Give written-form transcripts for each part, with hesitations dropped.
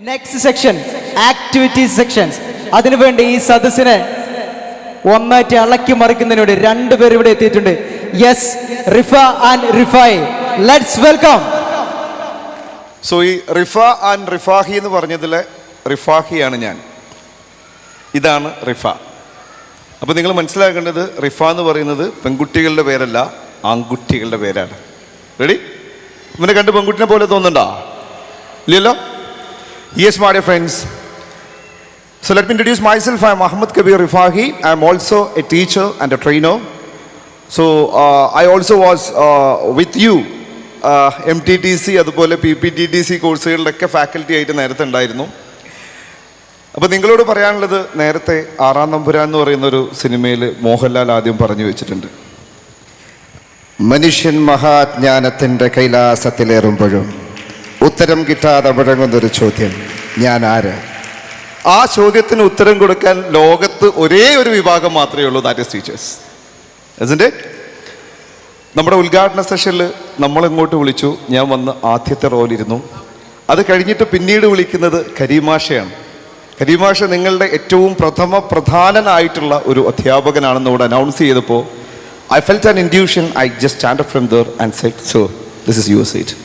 Next section activities sections. അതിനുവേണ്ടി ഈ സദസ്സിനെ ഒന്നായിട്ട് ഇളക്കി മറിക്കുന്നതിനോട് രണ്ടുപേർ ഇവിടെ എത്തിയിട്ടുണ്ട്. Yes, Rifa and Rifai. Let's welcome. So ഈ റിഫ ആൻഡ് റിഫാഹി എന്ന് പറഞ്ഞതിലെ റിഫാഹിയാണ് ഞാൻ. ഇതാണ് റിഫ. അപ്പോൾ നിങ്ങൾ മനസ്സിലാക്കേണ്ടത്, റിഫ എന്ന് പറയുന്നത് പെൺകുട്ടികളുടെ പേരല്ല, ആൺകുട്ടികളുടെ പേരാണ്. റെഡി? ഇവനെ കണ്ട് പെൺകുട്ടിനെ പോലെ തോന്നുന്നുണ്ടോ? ഇല്ലല്ലോ. Yes, my dear friends. So let me introduce myself. I am Ahmed Kabir Rifahi. I am also a teacher and a trainer. So I also was with you MTTC അതുപോലെ PPTTC കോഴ്സുകളിലൊക്കെ ഫാക്കൽറ്റി ആയിട്ട് നേരത്തെ ഉണ്ടായിരുന്നു. അപ്പോൾ നിങ്ങളോട് പറയാനുള്ളത്, നേരത്തെ ആറാം തമ്പുരാൻ എന്ന് പറയുന്നൊരു സിനിമയിൽ മോഹൻലാൽ ആദ്യം പറഞ്ഞു വെച്ചിട്ടുണ്ട്, മനുഷ്യൻ മഹാജ്ഞാനത്തിൻ്റെ കൈലാസത്തിലേറുമ്പോഴും ഉത്തരം കിട്ടാതെ മുഴങ്ങുന്നൊരു ചോദ്യം, ഞാൻ ആര്? ആ ചോദ്യത്തിന് ഉത്തരം കൊടുക്കാൻ ലോകത്ത് ഒരേ ഒരു വിഭാഗം മാത്രമേ ഉള്ളൂ, that is teachers. isn't it? നമ്മുടെ ഉദ്ഘാടന സെഷനിൽ നമ്മളിങ്ങോട്ട് വിളിച്ചു, ഞാൻ വന്ന് ആദ്യത്തെ റോളിരുന്നു. അത് കഴിഞ്ഞിട്ട് പിന്നീട് വിളിക്കുന്നത് കരീമാഷയാണ്. കരീമാഷ നിങ്ങളുടെ ഏറ്റവും പ്രധാനനായിട്ടുള്ള ഒരു അധ്യാപകനാണെന്ന് ഇവിടെ അനൗൺസ് ചെയ്തപ്പോൾ I felt an intuition. I just stand up from there and said, so this is your seat.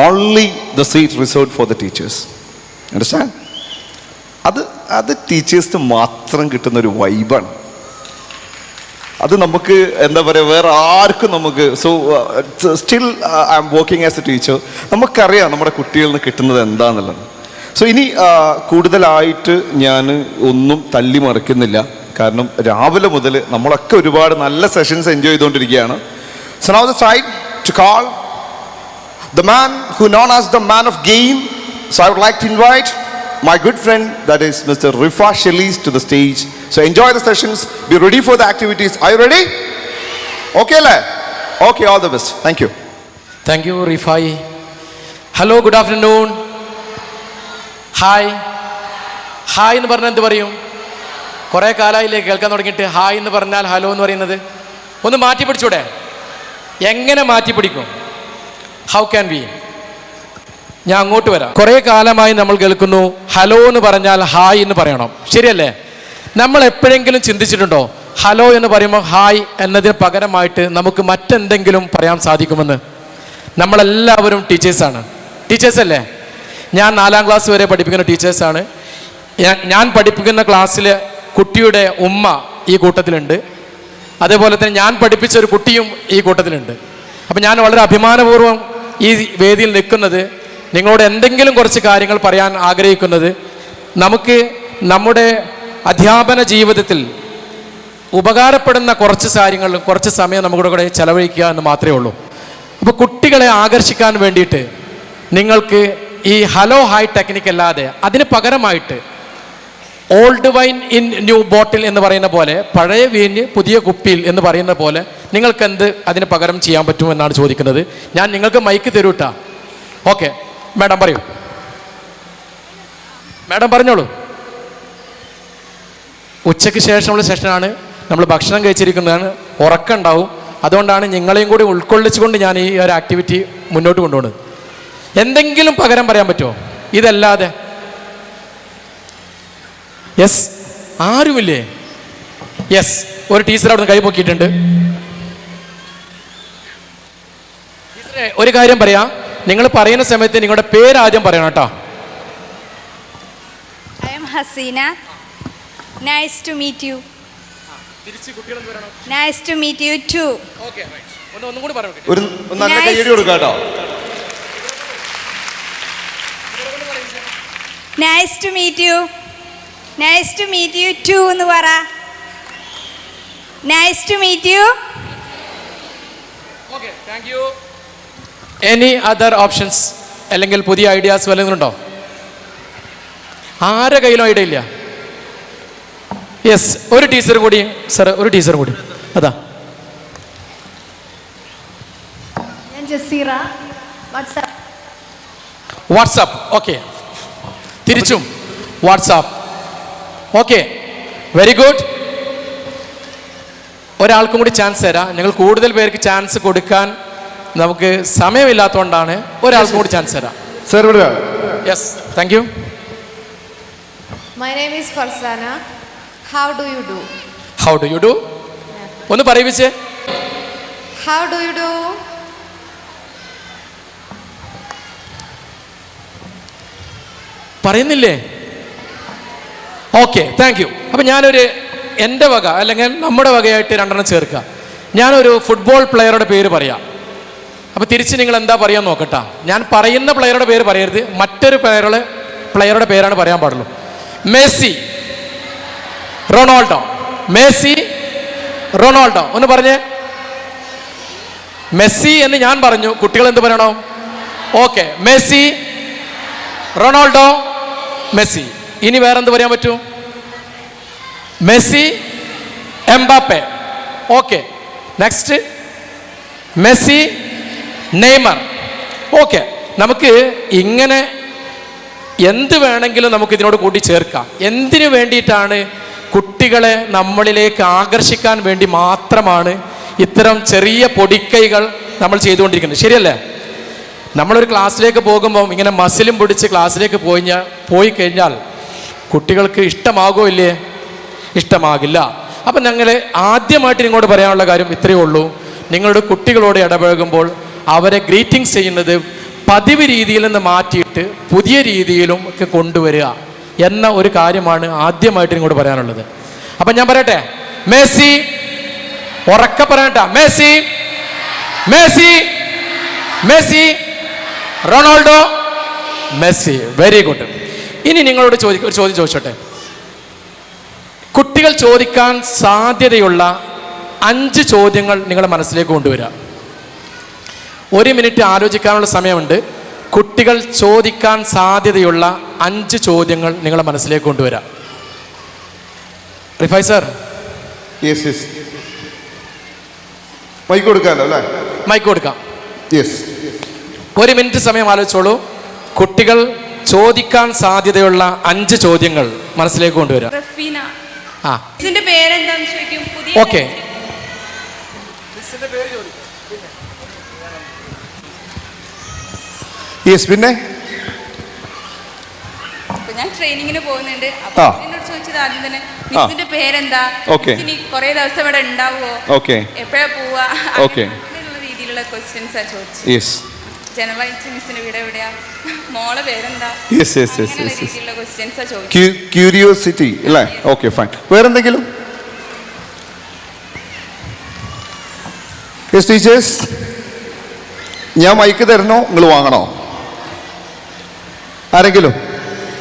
Only the seat reserved for the teachers. Understand? അത് ടീച്ചേഴ്സിന് മാത്രം കിട്ടുന്നൊരു വൈബാണ്. അത് നമുക്ക് എന്താ പറയുക, വേറെ ആർക്കും നമുക്ക്. So still I am working as A teacher. നമുക്കറിയാം നമ്മുടെ കുട്ടികളിൽ നിന്ന് കിട്ടുന്നത് എന്താണെന്നുള്ളത്. സോ ഇനി കൂടുതലായിട്ട് ഞാൻ ഒന്നും തല്ലി മറിക്കുന്നില്ല, കാരണം രാവിലെ മുതൽ നമ്മളൊക്കെ ഒരുപാട് നല്ല സെഷൻസ് എൻജോയ് ചെയ്തുകൊണ്ടിരിക്കുകയാണ്. So now the time to call the man who known as the man of game. So I would like to invite my good friend, that is Mr. Rifa Shelis, to the stage. So enjoy the sessions, be ready for the activities. Are you ready? Okay la? Okay, all the best. Thank you. Thank you, Rifai. Hello, good afternoon. Hi. Hi എന്ന് പറഞ്ഞാൽ എന്ത് പറയും? കുറേ കാലമായില്ലേ കേൾക്കാൻ തുടങ്ങിയിട്ട്. Hi എന്ന് പറഞ്ഞാൽ hello എന്ന് പറയുന്നത്. ഒന്ന് മാറ്റി പിടിച്ചൂടെ? എങ്ങനെ മാറ്റി പിടിക്കും? How can be? ഞാൻ അങ്ങോട്ട് വരാം. കുറേ കാലമായി നമ്മൾ കേൾക്കുന്നു, ഹലോ എന്ന് പറഞ്ഞാൽ ഹായ് എന്ന് പറയണം. ശരിയല്ലേ? നമ്മൾ എപ്പോഴെങ്കിലും ചിന്തിച്ചിട്ടുണ്ടോ ഹലോ എന്ന് പറയുമ്പോൾ ഹായ് എന്നതിന് പകരമായിട്ട് നമുക്ക് മറ്റെന്തെങ്കിലും പറയാൻ സാധിക്കുമെന്ന്? നമ്മളെല്ലാവരും ടീച്ചേഴ്സാണ്. ടീച്ചേഴ്സല്ലേ? ഞാൻ 4ാം ക്ലാസ് വരെ പഠിപ്പിക്കുന്ന ടീച്ചേഴ്സാണ്. ഞാൻ പഠിപ്പിക്കുന്ന ക്ലാസ്സിൽ കുട്ടിയുടെ ഉമ്മ ഈ കൂട്ടത്തിലുണ്ട്. അതേപോലെ തന്നെ ഞാൻ പഠിപ്പിച്ച ഒരു കുട്ടിയും ഈ കൂട്ടത്തിലുണ്ട്. അപ്പം ഞാൻ വളരെ അഭിമാനപൂർവ്വം ഈ വേദിയിൽ നിൽക്കുന്നത്, നിങ്ങളോട് എന്തെങ്കിലും കുറച്ച് കാര്യങ്ങൾ പറയാൻ ആഗ്രഹിക്കുന്നത്, നമുക്ക് നമ്മുടെ അധ്യാപന ജീവിതത്തിൽ ഉപകാരപ്പെടുന്ന കുറച്ച് കാര്യങ്ങൾ, കുറച്ച് സമയം നമ്മുടെ കൂടെ ചെലവഴിക്കുക എന്ന് മാത്രമേ ഉള്ളൂ. അപ്പോൾ കുട്ടികളെ ആകർഷിക്കാൻ വേണ്ടിയിട്ട് നിങ്ങൾക്ക് ഈ ഹലോ ഹായ് ടെക്നിക്ക് അല്ലാതെ അതിന് പകരമായിട്ട് ഓൾഡ് വൈൻ ഇൻ ന്യൂ ബോട്ടിൽ എന്ന് പറയുന്ന പോലെ, പഴയ വീഞ്ഞ് പുതിയ കുപ്പിയിൽ എന്ന് പറയുന്ന പോലെ നിങ്ങൾക്ക് എന്ത് അതിന് പകരം ചെയ്യാൻ പറ്റുമെന്നാണ് ചോദിക്കുന്നത്. ഞാൻ നിങ്ങൾക്ക് മൈക്ക് തരൂട്ടാ. ഓക്കെ, മാഡം പറയൂ. മാഡം പറഞ്ഞോളൂ. ഉച്ചയ്ക്ക് ശേഷമുള്ള സെഷനാണ്, നമ്മൾ ഭക്ഷണം കഴിച്ചിരിക്കുന്നതാണ്, ഉറക്കമുണ്ടാവും. അതുകൊണ്ടാണ് നിങ്ങളെയും കൂടി ഉൾക്കൊള്ളിച്ചുകൊണ്ട് ഞാൻ ഈ ഒരു ആക്ടിവിറ്റി മുന്നോട്ട് കൊണ്ടുപോകുന്നത്. എന്തെങ്കിലും പകരം പറയാൻ പറ്റുമോ ഇതല്ലാതെ? യെസ്, ആരുമില്ലേ? യെസ്, ഒരു ടീച്ചർ അവിടെ നിന്ന് കൈ പൊക്കിയിട്ടുണ്ട്. ടീച്ചറെ, ഒരു കാര്യം പറയാം, നിങ്ങൾ പറയുന്ന സമയത്ത് നിങ്ങളുടെ പേര് ആദ്യം പറയണം കേട്ടോ. I am Hasina. Nice to meet you. Nice to meet you too. Okay, right. ഒന്നും കൂടി പറയൂ. ഒരു നല്ല കൈയടി കൊടുക്കാം കേട്ടോ. Nice to meet you. Nice to meet you too എന്ന് പറ. Nice to meet you. Okay, thank you. Any other options? അല്ലെങ്കിൽ പുതിയ ഐഡിയാസ് വല്ലതും ഉണ്ടോ? ആരുടെ കയ്യിലും ഐഡിയ ഇല്ല? യെസ്, ഒരു ടീച്ചർ കൂടി. സർ, ഒരു ടീച്ചർ കൂടി. അതാ ഞാൻ ജസീറ. വാട്സാപ്പ്. ഓക്കെ, തിരിച്ചും വാട്സാപ്പ്. Okay, very good. ഒരാൾക്കും കൂടി ചാൻസ് തരാം. ഞങ്ങൾ കൂടുതൽ പേർക്ക് ചാൻസ് കൊടുക്കാൻ നമുക്ക് സമയമില്ലാത്തതുകൊണ്ടാണ് ഒരാൾക്കും കൂടി ചാൻസ് തരാം. സർ, ഇവിടെ yes, thank you. My name is Farsana. How do you do? How do you do? ഒന്ന് പറയിപ്പിച്ചേ. How do you do? പറയുന്നില്ലേ? Okay, thank you. അപ്പം ഞാനൊരു എൻ്റെ വക അല്ലെങ്കിൽ നമ്മുടെ വകയായിട്ട് രണ്ടെണ്ണം ചേർക്കുക. ഞാനൊരു ഫുട്ബോൾ പ്ലെയറുടെ പേര് പറയാം. അപ്പോൾ തിരിച്ച് നിങ്ങൾ എന്താ പറയാൻ നോക്കട്ടാ. ഞാൻ പറയുന്ന പ്ലെയറുടെ പേര് പറയരുത്, മറ്റൊരു പ്ലെയറുടെ പേരാണ് പറയാൻ പാടുള്ളൂ. Messi, Ronaldo. Messi, Ronaldo. ഒന്ന് പറഞ്ഞേ. മെസ്സി എന്ന് ഞാൻ പറഞ്ഞു, കുട്ടികൾ എന്ത് പറയണം? Okay, Messi, Ronaldo, Messi. ഇനി വേറെന്ത് പറയാൻ പറ്റൂ? Messi, Mbappe. Okay, next Messi, Neymar. Okay, നമുക്ക് ഇങ്ങനെ എന്ത് വേണമെങ്കിലും നമുക്ക് ഇതിനോട് കൂടി ചേർക്കാം. എന്തിനു വേണ്ടിയിട്ടാണ്? കുട്ടികളെ നമ്മളിലേക്ക് ആകർഷിക്കാൻ വേണ്ടി മാത്രമാണ് ഇത്തരം ചെറിയ പൊടിക്കൈകൾ നമ്മൾ ചെയ്തുകൊണ്ടിരിക്കുന്നത്. ശരിയല്ലേ? നമ്മളൊരു ക്ലാസ്സിലേക്ക് പോകുമ്പം ഇങ്ങനെ മസിലും പിടിച്ച് ക്ലാസ്സിലേക്ക് പോയി കഴിഞ്ഞാൽ കുട്ടികൾക്ക് ഇഷ്ടമാകോ ഇല്ലേ? ഇഷ്ടമാകില്ല. അപ്പം ഞങ്ങൾ ആദ്യമായിട്ട് നിങ്ങളോട് പറയാനുള്ള കാര്യം ഇത്രയേ ഉള്ളൂ. നിങ്ങളുടെ കുട്ടികളോട് ഇടപഴകുമ്പോൾ അവരെ ഗ്രീറ്റിംഗ്സ് ചെയ്യുന്നത് പതിവ് രീതിയിൽ നിന്ന് മാറ്റിയിട്ട് പുതിയ രീതിയിലും ഒക്കെ കൊണ്ടുവരിക എന്ന ഒരു കാര്യമാണ് ആദ്യമായിട്ട് നിങ്ങളോട് പറയാനുള്ളത്. അപ്പം ഞാൻ പറയട്ടെ, മെസ്സി, ഉറക്കെ പറയട്ടെ, Messi, Messi, Messi, Ronaldo, Messi. Very good. ഇനി നിങ്ങളോട് ഒരു ചോദ്യം ചോദിച്ചോട്ടെ. കുട്ടികൾ ചോദിക്കാൻ സാധ്യതയുള്ള 5 ചോദ്യങ്ങൾ നിങ്ങളുടെ മനസ്സിലേക്ക് കൊണ്ടുവരിക. 1 മിനിറ്റ് ആലോചിക്കാനുള്ള സമയമുണ്ട്. കുട്ടികൾ ചോദിക്കാൻ സാധ്യതയുള്ള 5 ചോദ്യങ്ങൾ നിങ്ങളുടെ മനസ്സിലേക്ക് കൊണ്ടുവരാം. Rifai sir. Yes yes, mic കൊടുക്കാമല്ലോ അല്ലേ? മൈക്ക് കൊടുക്കാം. യെസ്, 1 മിനിറ്റ് സമയം ആലോചിച്ചോളൂ. കുട്ടികൾ ചോദിക്കാൻ സാധ്യതയുള്ള 5 ചോദ്യങ്ങൾ മനസ്സിലേക്ക് കൊണ്ടുവരാം. റഫീന. ആ, ഇതിന്റെ പേരെന്താന്ന് ചോദിക്കും. പുതിയ ഓക്കെ. യെസ്, പിന്നെ ഞാൻ ട്രെയിനിങ്ങിന് പോകുന്നുണ്ട്. അപ്പൊ എന്നോട് ചോദിച്ചത് ആദ്യം തന്നെ മിസ്സിന്റെ പേരെന്താ, ഇനി കുറെ ദിവസം ഇവിടെ ഉണ്ടാവുമോ, എപ്പോഴാ പോവാ, അങ്ങനെയുള്ള രീതിയിലുള്ള ക്വസ്റ്റ്യൻസാ ചോദിച്ചത്. ജനറലായിട്ട് മിസ്സിന്റെ വീട് എവിടെയാ, മോളെ പേരെന്താ, അങ്ങനെയുള്ള രീതിയിലുള്ള ക്വസ്റ്റ്യൻസാ ചോദിച്ചത്. ക്യൂരിയോസിറ്റി അല്ലേ? Okay, fine. വേറെന്തെങ്കിലും? യെസ് ടീച്ചേഴ്സ്, ഞാൻ മൈക്ക് തരണോ നിങ്ങൾ വാങ്ങണോ? ആരെങ്കിലും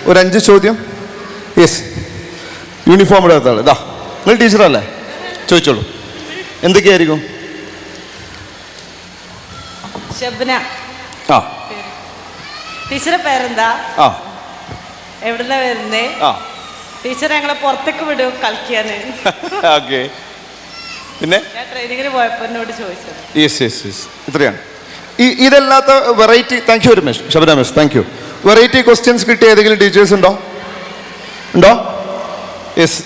ഒരു 5 ചോദ്യം? യെസ്, യൂണിഫോം ഇടാത്ത ആൾ. ഇതാ, നിങ്ങൾ ടീച്ചറല്ലേ? ചോദിച്ചോളൂ. എന്തൊക്കെയായിരിക്കും? ഷബ്ന. ആ, ടീച്ചറെ പേരെന്താ? ആ, എവിടുന്നാ വരുന്നേ? ആ, ടീച്ചർ ഞങ്ങളെ പുറത്തേക്ക് വിടും കളിക്കാന്. ഓക്കെ. പിന്നെ ഞാൻ ട്രെയിനിങ്ങിന് പോയപ്പോ എന്നോട് ചോദിച്ചത്. യെസ് യെസ് യെസ്, ഇത്രയാണ്. ഇതല്ലാത്ത variety. Thank you very much Shabana miss, thank you. Variety questions കിട്ടിയ ഏതെങ്കിലും ടീച്ചേഴ്സ് ഉണ്ടോ? യെസ്,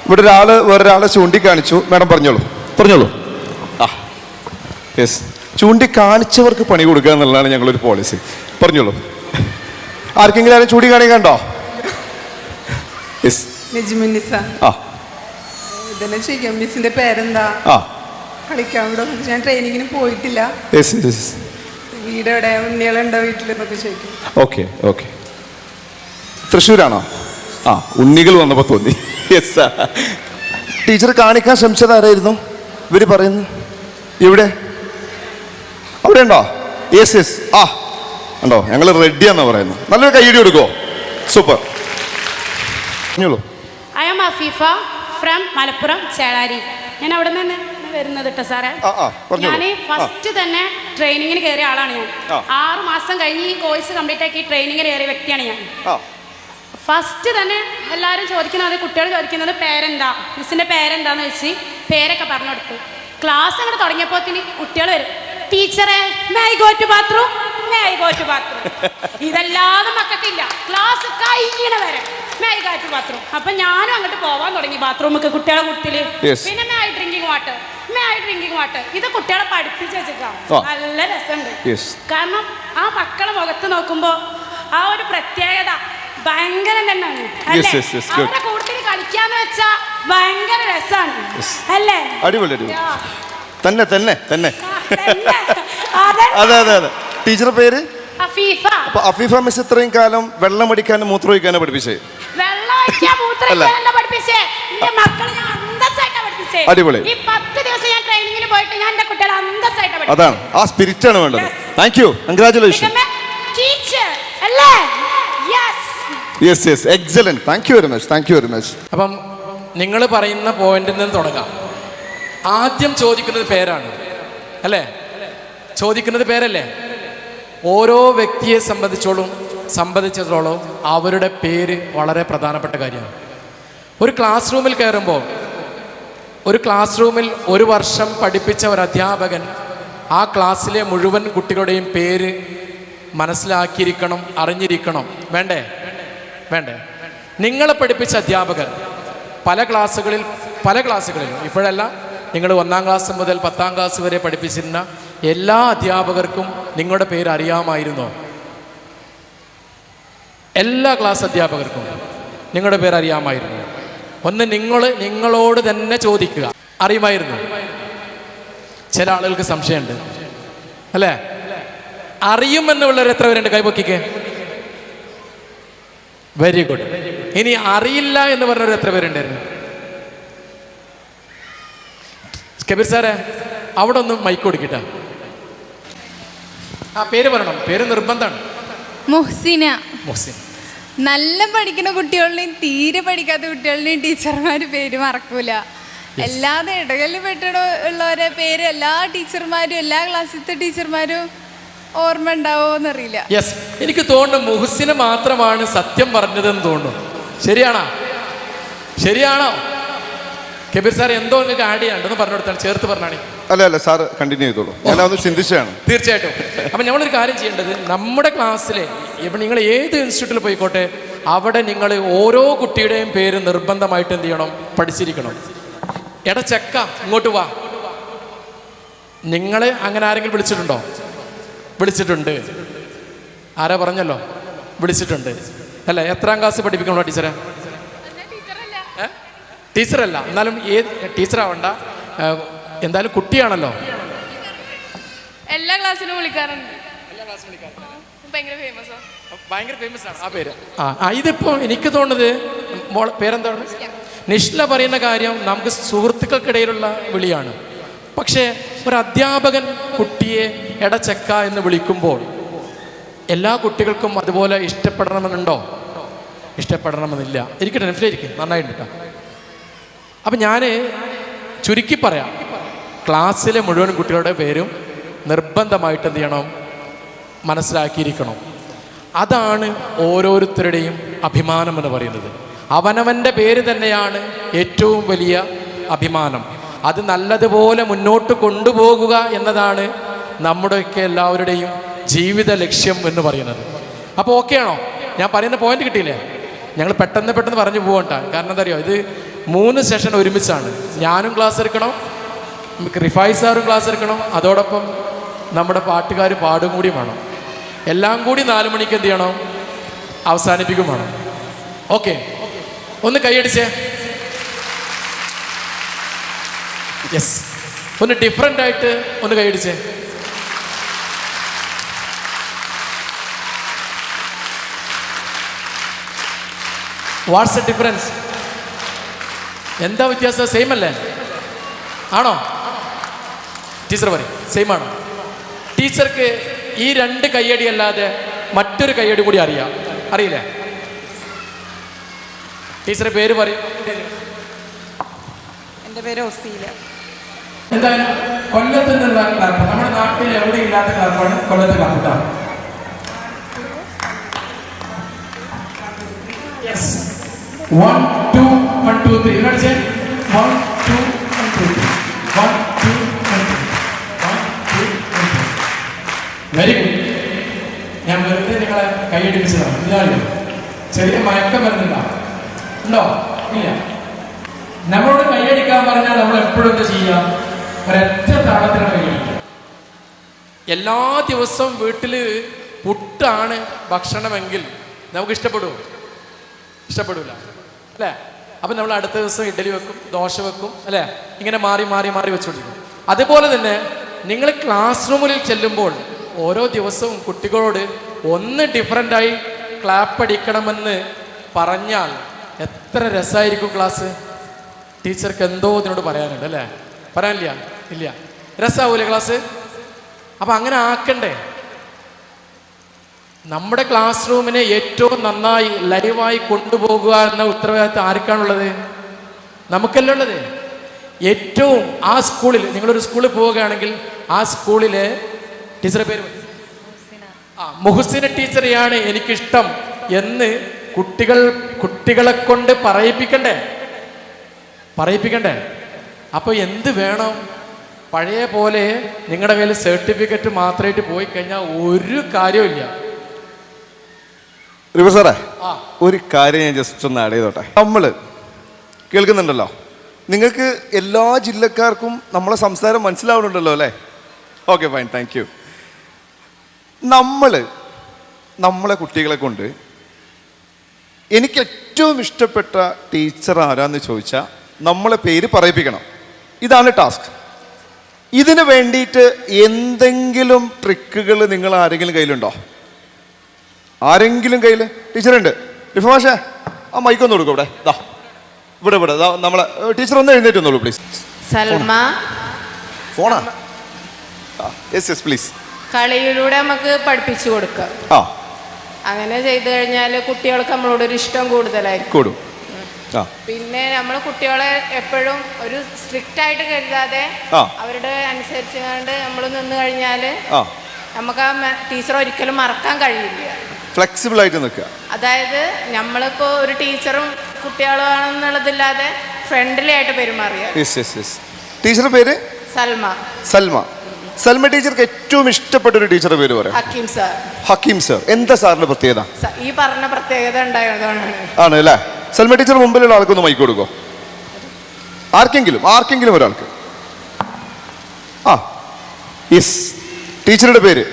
ഇവിടെ വേറൊരാളെ ചൂണ്ടിക്കാണിച്ചു. മാഡം പറഞ്ഞോളൂ. ആ, യെസ്, ചൂണ്ടിക്കാണിച്ചവർക്ക് പണി കൊടുക്കുക എന്നുള്ളതാണ് ഞങ്ങളൊരു പോളിസി. പറഞ്ഞോളൂ. ആർക്കെങ്കിലും ആരും ചൂണ്ടിക്കാണിക്കണ്ടോ? യെസ്, ആ, ഇതന്നെ ചോദിക്കാം, മിസ്സിന്റെ പേരെന്താ, ആ, കളിക്കാൻ ഇവിടെ ഞാൻ ട്രെയിനിങ്ങിന് പോയിട്ടില്ല, യെസ് യെസ്, വീട് എവിടെ, ഉണ്ണികളുണ്ടോ വീട്ടിലെന്നൊക്കെ ചോദിക്കും. Okay okay. തൃശ്ശൂരാണോ? ആ, ഉണ്ണികൾ വന്നപ്പോൾ തോന്നി. യെസ്, ടീച്ചർ കാണിക്കാൻ ശ്രമിച്ചത് ആരായിരുന്നു? ഇവർ പറയുന്നു. ഇവിടെ അവിടെ ഉണ്ടോ? യെസ് യെസ്, ആ ഉണ്ടോ? ഞങ്ങൾ റെഡിയാന്ന് പറയുന്നു. നല്ലൊരു കൈയടി കൊടുക്കുമോ? സൂപ്പർ. പറഞ്ഞോളൂ. I am Afeefa from Malappuram Chelari. ഞാൻ അവിടെ നിന്ന് തന്നെ വരുന്നത് കേട്ടോ സാറേ. ഞാൻ ഫസ്റ്റ് തന്നെ ട്രെയിനിങ്ങിന് കയറിയ ആളാണ് ഞാൻ. 6 മാസം കഴിഞ്ഞ് ഈ കോഴ്സ് കംപ്ലീറ്റ് ആക്കി ട്രെയിനിങ്ങിന് കയറിയ വ്യക്തിയാണ് ഞാൻ. ഫസ്റ്റ് തന്നെ എല്ലാവരും ചോദിക്കുന്നത്, കുട്ടികൾ ചോദിക്കുന്നത് പേരെന്താ, മിസ്സിൻ്റെ പേരെന്താന്ന് വെച്ച് പേരൊക്കെ പറഞ്ഞു കൊടുത്തു. ക്ലാസ് അങ്ങോട്ട് തുടങ്ങിയപ്പോൾ കുട്ടികൾ വരും, ടീച്ചറെ may I go to bathroom, may I go to bathroom. ഇതല്ലാതെ മക്കൾക്കില്ല. ക്ലാസ് കഴിയണ വരെ may I go to bathroom. അപ്പം ഞാനും അങ്ങോട്ട് പോവാൻ തുടങ്ങി ബാത്റൂമൊക്കെ കുട്ടികളെ കൂട്ടത്തില്. പിന്നെ may I drinking water, may I drinking water. ഇത് കുട്ടികളെ പഠിപ്പിച്ച് വെച്ചേക്കാം. നല്ല രസമുണ്ട്. കാരണം ആ മക്കളെ മുഖത്ത് നോക്കുമ്പോൾ ആ ഒരു പ്രത്യേകത ഭയങ്കരം തന്നെയാണ് അല്ലേ? yes, yes, good. അവരുടെ കൂട്ടത്തിൽ കളിക്കാന്ന് വെച്ചാ ഭയങ്കര രസാണ് അല്ലേ? അടിപൊളി അടിപൊളി തന്നെ തന്നെ തന്നെ തന്നെ. അതെ. അതെ അതെ അതെ. ടീച്ചറുടെ പേര് അഫീഫ. അപ്പൊ അഫീഫ മിസ് ഇത്രയും കാലം വെള്ളം അടിക്കാനും മൂത്രമൊഴിക്കാനും പഠിപ്പിച്ചേ? വെള്ളം ഒഴിക്കാൻ മൂത്രമൊഴിക്കാനല്ല പഠിപ്പിച്ചേ, എന്റെ മക്കളെ ഞാൻ അന്തസ്സായിട്ടാ പഠിപ്പിച്ചേ. അടിപൊളി. ഈ 10 ദിവസം ഞാൻ ട്രെയിനിങ്ങിന് പോയിട്ട് ഞാൻ എന്റെ കുട്ടികളെ അന്തസ്സായിട്ടാ പഠിപ്പിച്ചേ. അതാണ് ആ സ്പിരിറ്റ് ആണ് വേണ്ടത്. Thank you, congratulation. ടീച്ചർ അല്ലേ? Yes yes, excellent. Thank you very much, thank you very much. അപ്പം നിങ്ങൾ പറയുന്ന പോയിന്റിൽ നിന്ന് തുടങ്ങാം. ആദ്യം ചോദിക്കുന്നത് പേരാണ് അല്ലേ? ചോദിക്കുന്നത് പേരല്ലേ? ഓരോ വ്യക്തിയെ സംബന്ധിച്ചിടത്തോളം അവരുടെ പേര് വളരെ പ്രധാനപ്പെട്ട കാര്യമാണ്. ഒരു ക്ലാസ് റൂമിൽ കയറുമ്പോൾ, ഒരു ക്ലാസ് റൂമിൽ 1 വർഷം പഠിപ്പിച്ച ഒരു അധ്യാപകൻ ആ ക്ലാസ്സിലെ മുഴുവൻ കുട്ടികളുടെയും പേര് മനസ്സിലാക്കിയിരിക്കണം, അറിഞ്ഞിരിക്കണം. വേണ്ടേ? വേണ്ടേ? നിങ്ങളെ പഠിപ്പിച്ച അധ്യാപകർ പല ക്ലാസ്സുകളിലും ഇപ്പോഴല്ല, നിങ്ങൾ 1-ാം ക്ലാസ് മുതൽ 10-ാം ക്ലാസ് വരെ പഠിപ്പിച്ചിരുന്ന എല്ലാ അധ്യാപകർക്കും നിങ്ങളുടെ പേര് അറിയാമായിരുന്നോ? എല്ലാ ക്ലാസ് അധ്യാപകർക്കും നിങ്ങളുടെ പേര് അറിയാമായിരുന്നു? ഒന്ന് നിങ്ങളോട് തന്നെ ചോദിക്കുക, അറിയുമായിരുന്നു? ചില ആളുകൾക്ക് സംശയമുണ്ട് അല്ലേ? അറിയുമെന്നുള്ളവർ എത്ര പേരുണ്ട്? കൈപൊക്കിക്കേ. Very good. ഇനി അറിയില്ല എന്ന് പറഞ്ഞവർ എത്ര പേരുണ്ടായിരുന്നു? കബീർ സാറേ, അവിടെ ഒന്നും മൈക്ക് കൊടുക്കട്ടെ. ആ പേര് പറയണം, പേര് നിർബന്ധമാണ്. മുഹ്സിന. മുഹ്സിൻ. നല്ല പഠിക്കുന്ന കുട്ടികളുടെയും തീരെ പഠിക്കാത്ത കുട്ടികളുടെയും ടീച്ചർമാർ പേര് മറക്കൂല. എല്ലാതെ ഇടകളിൽ പെട്ടുള്ളവരെ പേര് എല്ലാ ടീച്ചർമാരും, എല്ലാ ക്ലാസ്സിലത്തെ ടീച്ചർമാരും ഓർമ്മ ഉണ്ടാവോന്നറിയില്ല. യെസ്, എനിക്ക് തോന്നുന്നു മുഹ്സിന് മാത്രമാണ് സത്യം പറഞ്ഞതെന്ന് തോന്നുന്നു. ശരിയാണോ? കബീർ സാർ എന്തോ നിങ്ങൾക്ക് ആഡ് ചെയ്യാണ്ടെന്ന് പറഞ്ഞു കൊടുത്താണ്, ചേർത്ത് പറഞ്ഞാണ്. അല്ല സാർ കണ്ടിന്യൂ ചെയ്തോളൂ, ഞാനതൊന്ന് ചിന്തിച്ചാണ്. തീർച്ചയായിട്ടും. അപ്പം നമ്മളൊരു കാര്യം ചെയ്യേണ്ടത്, നമ്മുടെ ക്ലാസ്സിലെ ഇപ്പം നിങ്ങൾ ഏത് ഇൻസ്റ്റിറ്റ്യൂട്ടിൽ പോയിക്കോട്ടെ, അവിടെ നിങ്ങൾ ഓരോ കുട്ടിയുടെയും പേര് നിർബന്ധമായിട്ട് എന്ത് ചെയ്യണം? പഠിച്ചിരിക്കണം. എടാ ചെക്ക ഇങ്ങോട്ട് വാ. നിങ്ങളെ അങ്ങനെ ആരെങ്കിലും വിളിച്ചിട്ടുണ്ടോ? വിളിച്ചിട്ടുണ്ട്. ആരാ പറഞ്ഞല്ലോ? വിളിച്ചിട്ടുണ്ട് അല്ലേ? എത്രാം ക്ലാസ് പഠിപ്പിക്കണോ ടീച്ചറെ? ടീച്ചറല്ല, എന്നാലും ഏത് ടീച്ചറാവണ്ട, എന്തായാലും കുട്ടിയാണല്ലോ. എല്ലാ ക്ലാസ്സിലും വിളിക്കാറുണ്ട്. ഭയങ്കര ഫേമസ് ആണ് ആ പേര്. ഇതിപ്പോ എനിക്ക് തോന്നുന്നത് പേരെന്താണ്? നിഷ്ല പറയുന്ന കാര്യം നമുക്ക് സുഹൃത്തുക്കൾക്കിടയിലുള്ള വിളിയാണ്. പക്ഷേ ഒരു അധ്യാപകൻ കുട്ടിയെ എടച്ചക്ക എന്ന് വിളിക്കുമ്പോൾ എല്ലാ കുട്ടികൾക്കും അതുപോലെ ഇഷ്ടപ്പെടണമെന്നുണ്ടോ? ഇഷ്ടപ്പെടണമെന്നില്ല. ഇരിക്കട്ടെ, നെഫിലിരിക്കും, നന്നായിട്ട് കേട്ടോ. അപ്പം ഞാൻ ചുരുക്കി പറയാം, ക്ലാസ്സിലെ മുഴുവൻ കുട്ടികളുടെ പേരും നിർബന്ധമായിട്ട് എന്ത് ചെയ്യണം? മനസ്സിലാക്കിയിരിക്കണം. അതാണ് ഓരോരുത്തരുടെയും അഭിമാനം എന്ന് പറയുന്നത്. അവനവൻ്റെ പേര് തന്നെയാണ് ഏറ്റവും വലിയ അഭിമാനം. അത് നല്ലതുപോലെ മുന്നോട്ട് കൊണ്ടുപോകുക എന്നതാണ് നമ്മുടെയൊക്കെ എല്ലാവരുടെയും ജീവിത ലക്ഷ്യം എന്ന് പറയുന്നത്. അപ്പോൾ ഓക്കെ ആണോ? ഞാൻ പറയുന്ന പോയിന്റ് കിട്ടിയില്ലേ? ഞങ്ങൾ പെട്ടെന്ന് പറഞ്ഞു പോകണ്ട. കാരണം എന്താ അറിയോ, ഇത് 3 സെഷൻ ഒരുമിച്ചാണ്. ഞാനും ക്ലാസ് എടുക്കണം, റിഫായ് സാറും ക്ലാസ് എടുക്കണം, അതോടൊപ്പം നമ്മുടെ പാട്ടുകാർ പാടും കൂടി വേണം. എല്ലാം കൂടി 4 മണിക്ക് എന്ത് ചെയ്യണം? അവസാനിപ്പിക്കും വേണം. ഓക്കെ, ഒന്ന് കൈയടിച്ചേ. യെസ്, ഒന്ന് ഡിഫറെൻ്റ് ആയിട്ട് ഒന്ന് കൈയടിച്ചേ. What's a difference? എന്താ വ്യത്യാസം? സെയിം അല്ലേ? ആണോ? ടീച്ചർ പറയും സെയിം ആണോ? ടീച്ചർക്ക് ഈ 2 കയ്യടി അല്ലാതെ മറ്റൊരു കയ്യടി കൂടി അറിയില്ലേ? ടീച്ചറെ പേര് പറയും. എൻ്റെ പേര് ഒസീല. എന്തായാലും കൊല്ലത്ത് നിന്നുള്ള ക്ലാപ്പ്, നമ്മുടെ നാട്ടിൽ എവിടെ ഇല്ലാത്ത ക്ലാപ്പാണ് കൊല്ലത്ത് ക്ലാപ്പ്. യെസ്, 1 2 1 2 3. ഇവിടെ ചെയ്യ്. 1 2 1 2 3. 1 2 1 2 1 2 1 2. Very good. ഞാൻ വെറുതെ നിങ്ങളെ കൈയടിപ്പിച്ചതാണ്. ഇതാണല്ലോ, ചെറിയ മയക്കം വരുന്നില്ല. ഉണ്ടോ? ഇല്ല. നമ്മളോട് കൈയടിക്കാൻ പറഞ്ഞാൽ നമ്മൾ എപ്പോഴും എന്താ ചെയ്യുക? ഒരൊറ്റ താളത്തിലാണ് കൈയടിക്കുക. എല്ലാ ദിവസവും വീട്ടിൽ പുട്ടാണ് ഭക്ഷണമെങ്കിൽ നമുക്ക് ഇഷ്ടപ്പെടുമോ? ഇഷ്ടപ്പെടില്ല അല്ലേ? അപ്പം നമ്മൾ അടുത്ത ദിവസം ഇഡ്ഡലി വെക്കും, ദോശ വെക്കും അല്ലേ? ഇങ്ങനെ മാറി മാറി മാറി വെച്ചുകൊണ്ടിരിക്കും. അതുപോലെ തന്നെ നിങ്ങൾ ക്ലാസ് റൂമിൽ ചെല്ലുമ്പോൾ ഓരോ ദിവസവും കുട്ടികളോട് ഒന്ന് ഡിഫറൻ്റായി ക്ലാപ്പ് അടിക്കണമെന്ന് പറഞ്ഞാൽ എത്ര രസമായിരിക്കും ക്ലാസ്. ടീച്ചർക്ക് എന്തോ ഇതിനോട് പറയാനുണ്ട് അല്ലേ? പറയാനില്ല? ഇല്ല. രസമാവൂലേ ക്ലാസ്? അപ്പം അങ്ങനെ ആക്കണ്ടേ? നമ്മുടെ ക്ലാസ് റൂമിനെ ഏറ്റവും നന്നായി ലൈവായി കൊണ്ടുപോകുക എന്ന ഉത്തരവാദിത്തം ആർക്കാണുള്ളത്? നമുക്കല്ലേ ഉള്ളത്. ഏറ്റവും ആ സ്കൂളിൽ, നിങ്ങളൊരു സ്കൂളിൽ പോവുകയാണെങ്കിൽ ആ സ്കൂളിലെ ടീച്ചറെ പേര് മുഹസിന ടീച്ചറെയാണ് എനിക്കിഷ്ടം എന്ന് കുട്ടികളെ കൊണ്ട് പറയിപ്പിക്കണ്ടേ? അപ്പോൾ എന്ത് വേണം? പഴയ പോലെ നിങ്ങളുടെ കയ്യിൽ സർട്ടിഫിക്കറ്റ് മാത്രമായിട്ട് പോയി കഴിഞ്ഞാൽ ഒരു കാര്യമില്ല. സാറേ, ഒരു കാര്യം ഞാൻ ജസ്റ്റ് ഒന്ന് ആഡ് ചെയ്തോട്ടെ. നമ്മൾ കേൾക്കുന്നുണ്ടല്ലോ, നിങ്ങൾക്ക് എല്ലാ ജില്ലക്കാർക്കും നമ്മളെ സംസാരം മനസ്സിലാവുന്നുണ്ടല്ലോ അല്ലേ? Okay, fine, thank you. നമ്മളെ കുട്ടികളെ കൊണ്ട് എനിക്ക് ഏറ്റവും ഇഷ്ടപ്പെട്ട ടീച്ചർ ആരാന്ന് ചോദിച്ചാൽ നമ്മളെ പേര് പറയിപ്പിക്കണം. ഇതാണ് ടാസ്ക്. ഇതിന് വേണ്ടിയിട്ട് എന്തെങ്കിലും ട്രിക്കുകൾ നിങ്ങൾ ആരെങ്കിലും കയ്യിലുണ്ടോ? ആരെങ്കിലും കയ്യിൽ? ടീച്ചറുണ്ട്. റിഫമാഷേ, ആ മൈക്കൊന്ന് കൊടുക്കും. ഇവിടെ നമ്മളെ ടീച്ചർ ഒന്ന് എഴുന്നേറ്റ് വന്നോളൂ പ്ലീസ്. സൽമ. ഫോണാ? Yes yes please. കളിയിലൂടെ നമുക്ക് പഠിപ്പിച്ചു കൊടുക്കാം. അങ്ങനെ ചെയ്തു കഴിഞ്ഞാൽ കുട്ടികൾക്ക് നമ്മളോടൊരു ഇഷ്ടം കൂടുതലായിരിക്കും. പിന്നെ നമ്മൾ കുട്ടികളെ എപ്പോഴും ഒരു സ്ട്രിക്റ്റ് ആയിട്ട് കരുതാതെ അവരുടെ അനുസരിച്ച് നമ്മൾ നിന്ന് കഴിഞ്ഞാൽ നമുക്ക് ആ ടീച്ചർ ഒരിക്കലും മറക്കാൻ കഴിയില്ല. ഫ്ലെക്സിബിൾ ആയിട്ട് നിൽക്കുക. അതായത് നമ്മളിപ്പോ ഒരു ടീച്ചറും കുട്ടികളാണെന്നുള്ളതില്ലാതെ ഫ്രണ്ട്ലി ആയിട്ട് പെരുമാറിയ. ടീച്ചറുടെ പേര് സൽമ ടീച്ചർക്ക് ഏറ്റവും ഇഷ്ടപ്പെട്ട ഒരു ടീച്ചറുടെ പേര് പറയാം. ഹക്കീം സാർ. എന്താ സാറിന്റെ പ്രത്യേകത? ഈ പറഞ്ഞ പ്രത്യേകത ഉണ്ടായതാണ്. ആണ് അല്ലേ? സൽമ ടീച്ചർ മുമ്പിലുള്ള ആൾക്കൊന്ന് മൈക്ക് കൊടുക്കോ? ആർക്കെങ്കിലും ഒരാൾക്ക്. യെസ്. ടീച്ചറുടെ പേര്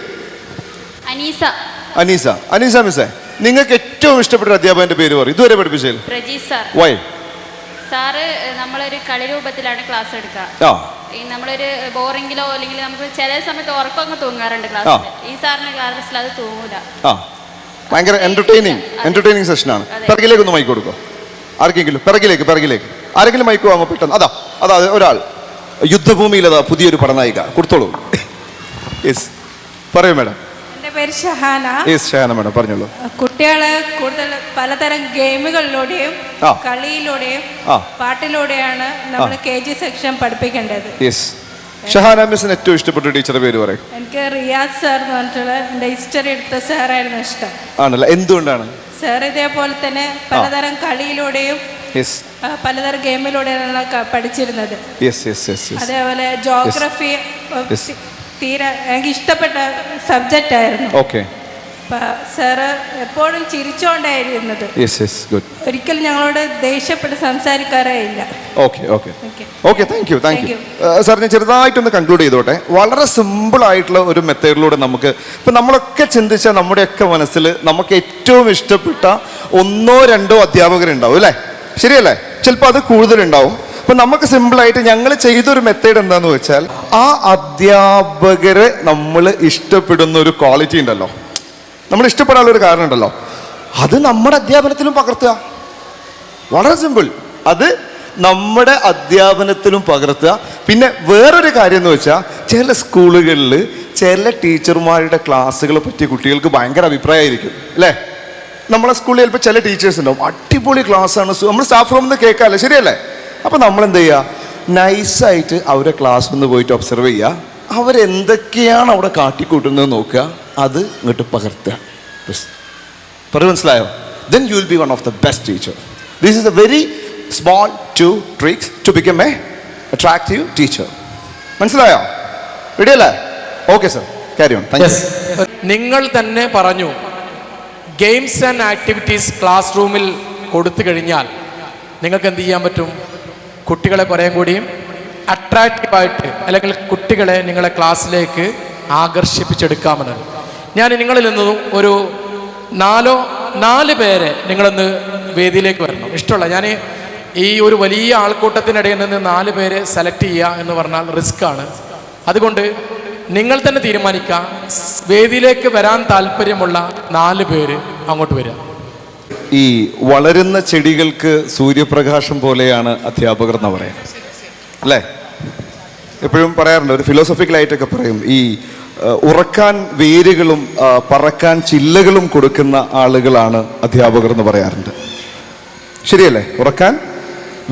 അനീസ മിസ്സേ, നിങ്ങൾക്ക് ഏറ്റവും ഇഷ്ടപ്പെട്ട അധ്യാപകന്റെ പേര് പറയും ഇതുവരെ പഠിപ്പിച്ചതിൽ? വൈ? സാറ് നമ്മളൊരു കളി രൂപത്തിലാണ് ക്ലാസ് എടുക്കുക. നമ്മളൊരു ബോറിങ്ങിലോ അല്ലെങ്കിൽ നമുക്ക് ചില സമയത്ത് ഉറക്കമൊക്കെ തൂങ്ങാറുണ്ട് ക്ലാസ്സിൽ. ഈ സാറിന്റെ ക്ലാസ്സിൽ അത് തൂങ്ങൂല. ഭയങ്കര എന്റർടൈനിങ് സെഷനാണ്. പിറകിലേക്ക് ഒന്ന് മൈക്ക് കൊടുക്കോ? ആർക്കെങ്കിലും പിറകിലേക്ക് ആരെങ്കിലും മൈക്ക് വാങ്ങോ പെട്ടെന്ന്. അതാ ഒരാൾ യുദ്ധഭൂമിയിലതാ പുതിയൊരു പടനായിക. കൊടുത്തോളൂ. യെസ്, പറയൂ മാഡം. എൻ്റെ പേര് ഷഹാന. മാഡം പറഞ്ഞോളൂ. കുട്ടികളെ കൂടുതൽ പലതരം ഗെയിമുകളിലൂടെയും കളിയിലൂടെയും പാട്ടിലൂടെയാണ് നമ്മൾ KG സെക്ഷൻ പഠിപ്പിക്കേണ്ടത്. ഷഹാന മിസ്സിന് ഏറ്റവും ഇഷ്ടപ്പെട്ട ടീച്ചറുടെ പേര് പറയും? എനിക്ക് റിയാസ് സാർ എന്ന് പറഞ്ഞിട്ടുള്ള എൻ്റെ ഹിസ്റ്ററി എടുത്ത സാറായിരുന്നു ഇഷ്ടം. ആണല്ലേ? എന്തുകൊണ്ടാണ്? സാർ ഇതേപോലെ തന്നെ പലതരം കളിയിലൂടെയും പലതരം ഗെയിമിലൂടെയാണ് പഠിച്ചിരുന്നത്. അതേപോലെ ജോഗ്രഫി തീരെ എനിക്ക് ഇഷ്ടപ്പെട്ട സബ്ജക്റ്റ് ആയിരുന്നു. സാറ് എപ്പോഴും ചിരിച്ചോണ്ടായിരുന്നത്. ഒരിക്കലും ഞങ്ങളോട് ദേഷ്യപ്പെട്ട് സംസാരിക്കാറേ ഇല്ല. Thank you. സാർ, ഞാൻ ചെറുതായിട്ടൊന്ന് കൺക്ലൂഡ് ചെയ്തോട്ടെ. വളരെ സിമ്പിൾ ആയിട്ടുള്ള ഒരു മെത്തേഡിലൂടെ നമുക്ക് ഇപ്പം നമ്മളൊക്കെ ചിന്തിച്ച നമ്മുടെയൊക്കെ മനസ്സിൽ നമുക്ക് ഏറ്റവും ഇഷ്ടപ്പെട്ട 1-2 അധ്യാപകരുണ്ടാവും അല്ലേ? ശരിയല്ലേ? ചിലപ്പോൾ അത് കൂടുതലുണ്ടാവും. അപ്പൊ നമുക്ക് സിമ്പിളായിട്ട് ഞങ്ങൾ ചെയ്തൊരു മെത്തേഡ് എന്താന്ന് വെച്ചാൽ, ആ അധ്യാപകരെ നമ്മൾ ഇഷ്ടപ്പെടുന്ന ഒരു ക്വാളിറ്റി ഉണ്ടല്ലോ, നമ്മൾ ഇഷ്ടപ്പെടാനുള്ള ഒരു കാരണം ഉണ്ടല്ലോ, അത് നമ്മുടെ അധ്യാപനത്തിലും പകർത്തുക. വളരെ സിമ്പിൾ. അത് നമ്മുടെ അധ്യാപനത്തിലും പകർത്തുക. പിന്നെ വേറൊരു കാര്യം എന്ന് വെച്ചാൽ, ചില സ്കൂളുകളിൽ ചില ടീച്ചർമാരുടെ ക്ലാസ്സുകളെ പറ്റി കുട്ടികൾക്ക് ഭയങ്കര അഭിപ്രായമായിരിക്കും അല്ലേ? നമ്മളെ സ്കൂളിൽ ചിലപ്പോൾ ചില ടീച്ചേഴ്സ് ഉണ്ടാവും, അടിപൊളി ക്ലാസ്സാണ്, നമ്മൾ സ്റ്റാഫ് റൂമിൽ നിന്ന് കേൾക്കാമല്ലേ? ശരിയല്ലേ? അപ്പം നമ്മൾ എന്ത് ചെയ്യുക? നൈസായിട്ട് അവരെ ക്ലാസ്സിൽ നിന്ന് പോയിട്ട് ഒബ്സർവ് ചെയ്യുക. അവരെന്തൊക്കെയാണ് അവിടെ കാട്ടിക്കൂട്ടുന്നത് നോക്കുക, അത് ഇങ്ങോട്ട് പകർത്തുക. മനസ്സിലായോ? Then you will be one of the best teacher. This is a very small 2 tricks to become a attractive teacher. മനസ്സിലായോ? റെഡി അല്ലേ? Okay sir, carry on. നിങ്ങൾ തന്നെ പറഞ്ഞു, ഗെയിംസ് ആൻഡ് ആക്ടിവിറ്റീസ് ക്ലാസ് റൂമിൽ കൊടുത്തു കഴിഞ്ഞാൽ നിങ്ങൾക്ക് എന്ത് ചെയ്യാൻ പറ്റും? കുട്ടികളെ കുറേ കൂടിയും അട്രാക്റ്റീവായിട്ട് അല്ലെങ്കിൽ കുട്ടികളെ നിങ്ങളെ ക്ലാസ്സിലേക്ക് ആകർഷിപ്പിച്ചെടുക്കാമെന്നത്. ഞാൻ നിങ്ങളിൽ നിന്നും ഒരു 4 പേരെ നിങ്ങളൊന്ന് വേദിയിലേക്ക് വരണം. ഇഷ്ടമുള്ള ഞാൻ ഈ ഒരു വലിയ ആൾക്കൂട്ടത്തിനിടയിൽ നിന്ന് 4 പേരെ സെലക്ട് ചെയ്യുക എന്ന് പറഞ്ഞാൽ റിസ്ക്കാണ്. അതുകൊണ്ട് നിങ്ങൾ തന്നെ തീരുമാനിക്കുക. വേദിയിലേക്ക് വരാൻ താല്പര്യമുള്ള 4 പേര് അങ്ങോട്ട് വരിക. ഈ വളരുന്ന ചെടികൾക്ക് സൂര്യപ്രകാശം പോലെയാണ് അധ്യാപകർ എന്ന് പറയാം അല്ലേ? എപ്പോഴും പറയാറുണ്ട്, ഒരു ഫിലോസഫിക്കലായിട്ടൊക്കെ പറയും, ഈ ഉറക്കാൻ വേരുകളും പറക്കാൻ ചില്ലകളും കൊടുക്കുന്ന ആളുകളാണ് അധ്യാപകർ എന്ന് പറയാറുണ്ട്. ശരിയല്ലേ? ഉറക്കാൻ